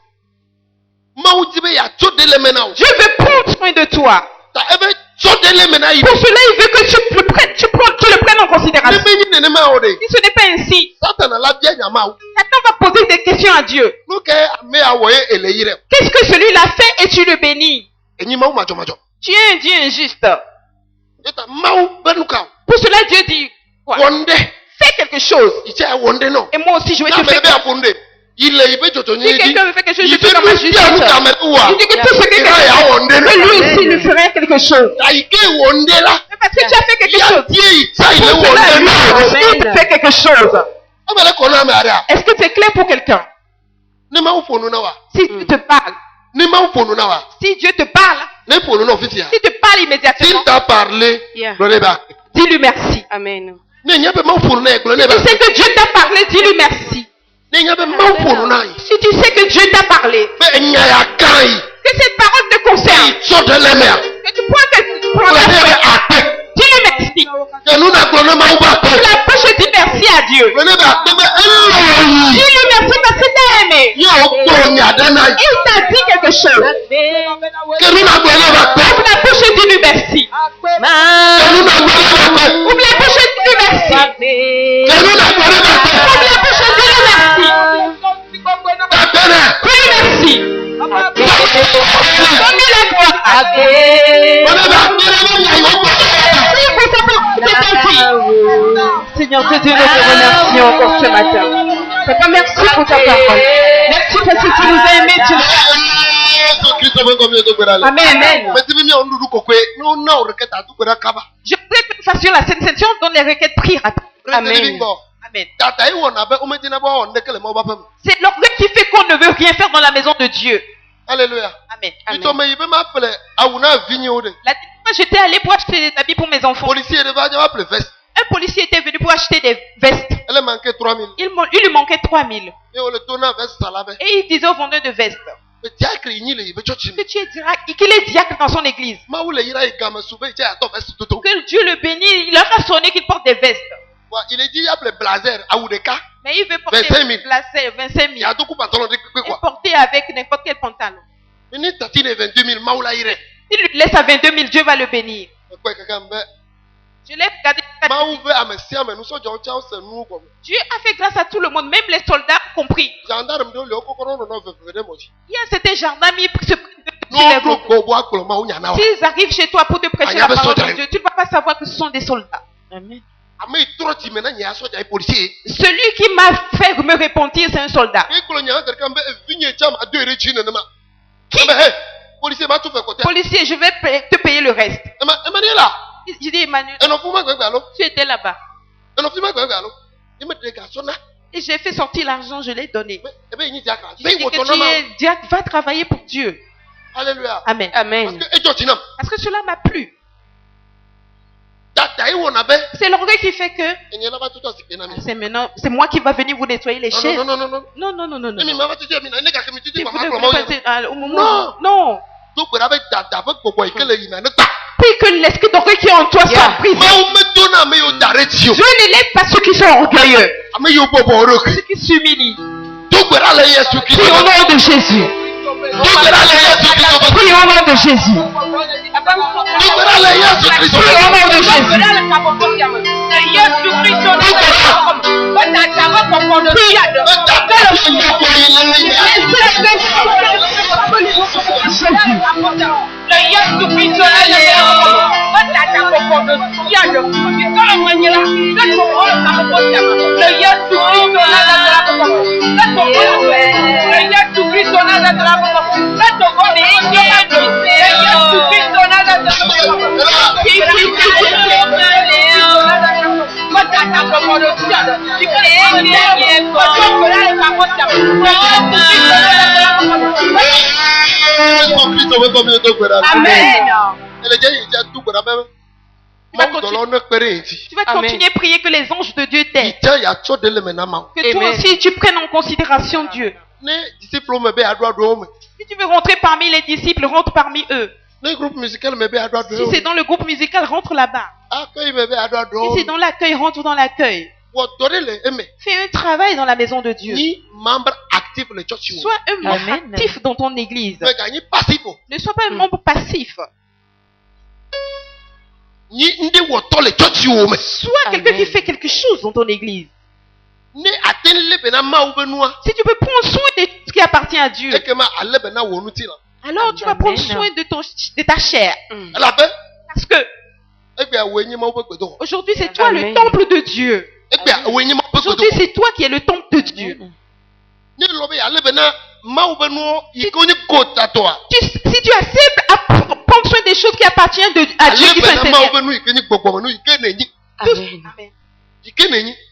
Dieu veut prendre soin de toi. Pour cela, il veut que tu le prennes en considération. Si ce n'est pas ainsi, Satan va poser des questions à Dieu. Qu'est-ce que celui-là fait et tu le bénis? Tu es un Dieu injuste. Pour cela, Dieu dit quoi? Fais quelque chose. Et moi aussi, je vais te faire. Si quelqu'un me fait quelque chose, je fais dans ma justice. Il dit que tout ce que quelqu'un fait, lui aussi lui ferait quelque chose. Mais parce que tu as fait quelque chose. Pour cela, lui aussi fait quelque chose. Est-ce que c'est clair pour quelqu'un? Si Dieu te parle. Si Dieu te parle. S'il te parle immédiatement. S'il t'a parlé, dis-lui merci. Amen. Si tu sais que Dieu t'a parlé, dis-lui merci. Si tu sais que Dieu t'a parlé, que cette parole te concerne, que tu prends la paix, dis-lui merci. La bouche dit merci à Dieu. Dis-lui merci parce que t'as aimé. Il t'a dit quelque chose. Ouvre la bouche et dis-lui merci. Ouvre la bouche et dis-lui merci. Ouvre la bouche et dis-lui merci. Dis-lui merci. Donne-lui la gloire. Seigneur Dieu, nous te remercions encore ce matin. Papa, merci pour ta parole. Merci parce que tu nous as aimés. Amen. Amen. Je voudrais que nous fassions la sensation dans les requêtes prières. Amen. Amen. C'est l'orgueil qui fait qu'on ne veut rien faire dans la maison de Dieu. Alléluia. Amen. Amen. La dernière fois, j'étais allé pour acheter des habits pour mes enfants. Un policier était venu pour acheter des vestes. Il lui manquait 3000. Et il disait au vendeur de vestes que tu es qu'il est diacre dans son église. Que Dieu le bénisse. Il leur a sonné qu'il porte des vestes. Il est dit, il y a les blazers à Oudeka. Mais il veut porter 25 000. Et porter avec n'importe quel pantalon. S'il lui laisse à 22 000, Dieu va le bénir. Je l'ai regardé. Dieu a fait grâce à tout le monde, même les soldats compris. Il y a un certain gendarme qui se s'ils arrivent chez toi pour te prêcher la parole de Dieu, tu ne vas pas savoir que ce sont des soldats. Amen. Celui qui m'a fait me repentir, c'est un soldat. Policier, je vais te payer le reste. Je dis Emmanuel, tu étais là-bas. Et j'ai fait sortir l'argent, je l'ai donné. Je dis que tu es diacre, va travailler pour Dieu. Alléluia. Amen. Amen. Parce que cela m'a plu. C'est l'orgueil qui fait que c'est maintenant, c'est moi qui va venir vous nettoyer les chaises. Non. Non. Puis que l'esprit d'orgueil qui est en toi soit brisé. Dieu n'élève pas ceux qui sont orgueilleux, ceux qui s'humilient. Prie au nom de Jésus. Prie au nom de Jésus. Tu verras le Jésus Christ. Au nom de Jésus. Amen. Tu vas continuer à prier que les anges de Dieu t'aident. Que toi aussi tu prennes en considération Dieu. Si tu veux rentrer parmi les disciples, rentre parmi eux. Si c'est dans le groupe musical, rentre là-bas. Si c'est dans l'accueil, rentre dans l'accueil. Fais un travail dans la maison de Dieu. Sois un membre actif dans ton église. Ne sois pas un membre passif. Sois quelqu'un qui fait quelque chose dans ton église. Si tu peux prendre soin de ce qui appartient à Dieu, alors tu vas prendre soin de ta chair. Parce que aujourd'hui c'est toi le temple de Dieu. Aujourd'hui c'est toi qui es le temple de Dieu. Si tu acceptes à prendre soin des choses qui appartiennent à Dieu qui sont intérieures,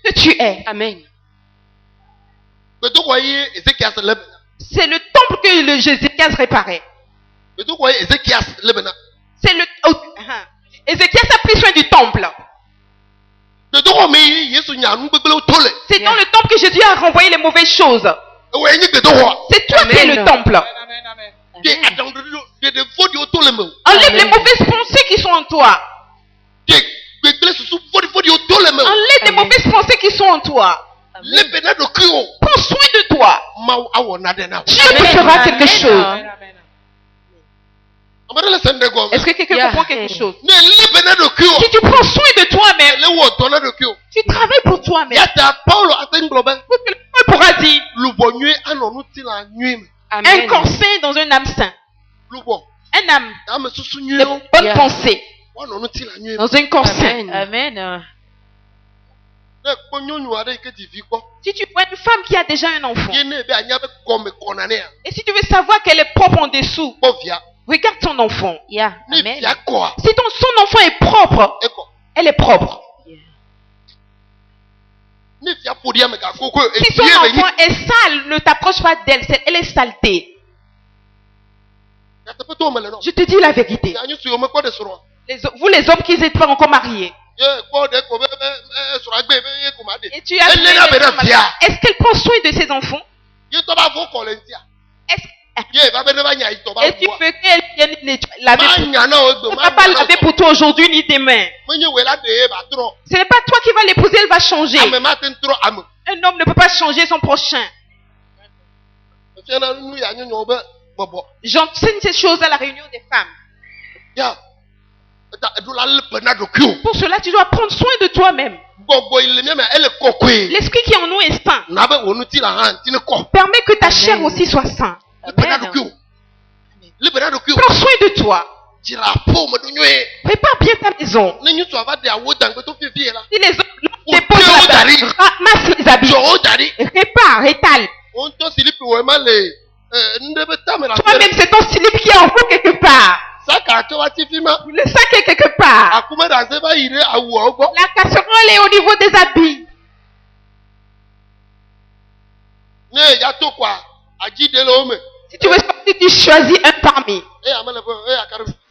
que tu es. Amen. C'est le temple que le Jézéchias réparait. C'est le Ézéchias a pris soin du temple. C'est dans le temple que Jésus a renvoyé les mauvaises choses. C'est toi qui es le temple. Enlève les mauvaises pensées qui sont en toi. Enlève les mauvaises pensées qui sont en toi. Prends soin de toi. Dieu te fera quelque chose. Est-ce que quelqu'un comprend quelque chose? Si tu prends soin de toi-même, tu travailles pour toi-même. Paul pourra dire un corps sain dans un âme sain. Un âme de bonne pensée dans un corps sain. Amen. Si tu vois une femme qui a déjà un enfant, et si tu veux savoir qu'elle est propre en dessous, regarde son enfant. Amen. Si son enfant est propre, elle est propre. Si son enfant est sale, ne t'approche pas d'elle, elle est saleté. Je te dis la vérité. Vous les hommes qui n'êtes pas encore mariés, et tu as est-ce qu'elle prend soin de ses enfants? Et tu veux qu'elle vienne laver pour... Elle ne va pas laver pour toi aujourd'hui ni demain. Ce n'est pas toi qui vas l'épouser, elle va changer. Un homme ne peut pas changer son prochain. J'enseigne ces choses à la réunion des femmes. Pour cela, tu dois prendre soin de toi-même. L'esprit qui est en nous est saint. Permets que ta chair aussi soit sainte. Prends soin de toi. Prépare bien ta maison. Si les hommes déposent ramasse les habits. Répare, étale. Toi-même, c'est ton slip qui est encore quelque part. Le sac est quelque part. La casserole est au niveau des habits. Si tu veux sortir, tu choisis un parmi.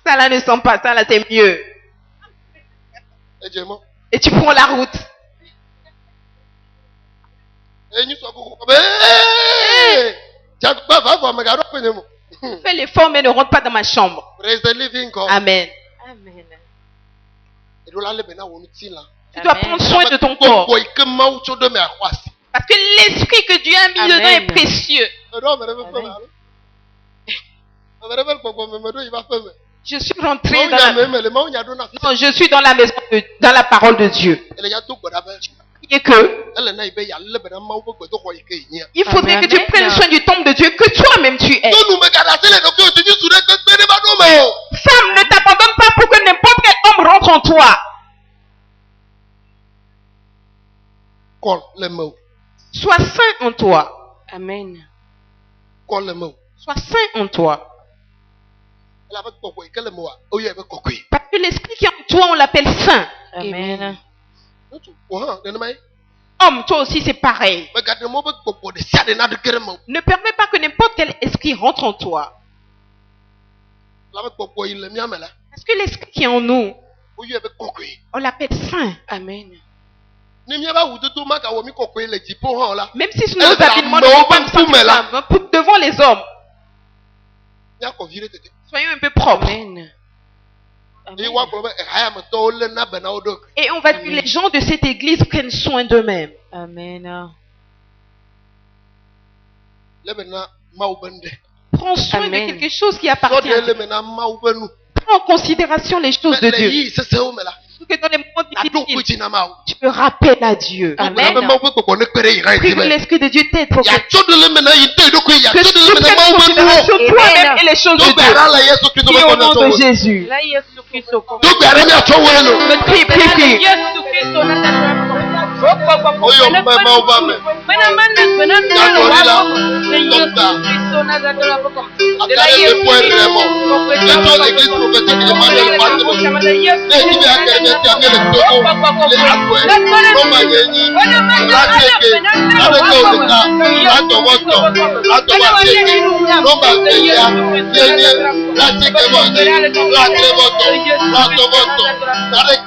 Ça là ne sent pas, ça là c'est mieux. Et tu prends la route. Fais l'effort mais ne rentre pas dans ma chambre. Amen. Amen. Tu dois prendre soin de ton corps. Parce que l'esprit que Dieu a mis dedans est précieux. Je suis rentré dans la... Non, Non, je suis dans la maison, dans la parole de Dieu. Et que il faudrait que tu prennes soin du temple de Dieu que toi-même tu es. Femme, ne t'abandonne pas pour que n'importe quel homme rentre en toi. Sois saint en toi. Amen. Sois saint en toi. Parce que l'esprit qui est en toi, on l'appelle saint. Amen. Homme, toi aussi c'est pareil. Ne permets pas que n'importe quel esprit rentre en toi. Parce que l'esprit qui est en nous, on l'appelle saint. Amen. Même si nos habillements ne sont pas saints devant les hommes, soyons un peu propres. Amen. Et on va dire les gens de cette église prennent soin d'eux-mêmes. Amen. Prends soin Amen. de quelque chose qui appartient à Dieu. Prends en considération les choses de Dieu. Pour que dans les moments difficiles, tu te rappelles à Dieu. Amen. Prie que l'Esprit de Dieu t'aide pour que tu prennes en Amen. considération toi-même et les choses de Dieu. Prie au nom de Jésus. La Yesu Kristo. Prie, prie, prie. Yesu Kristo Arrête.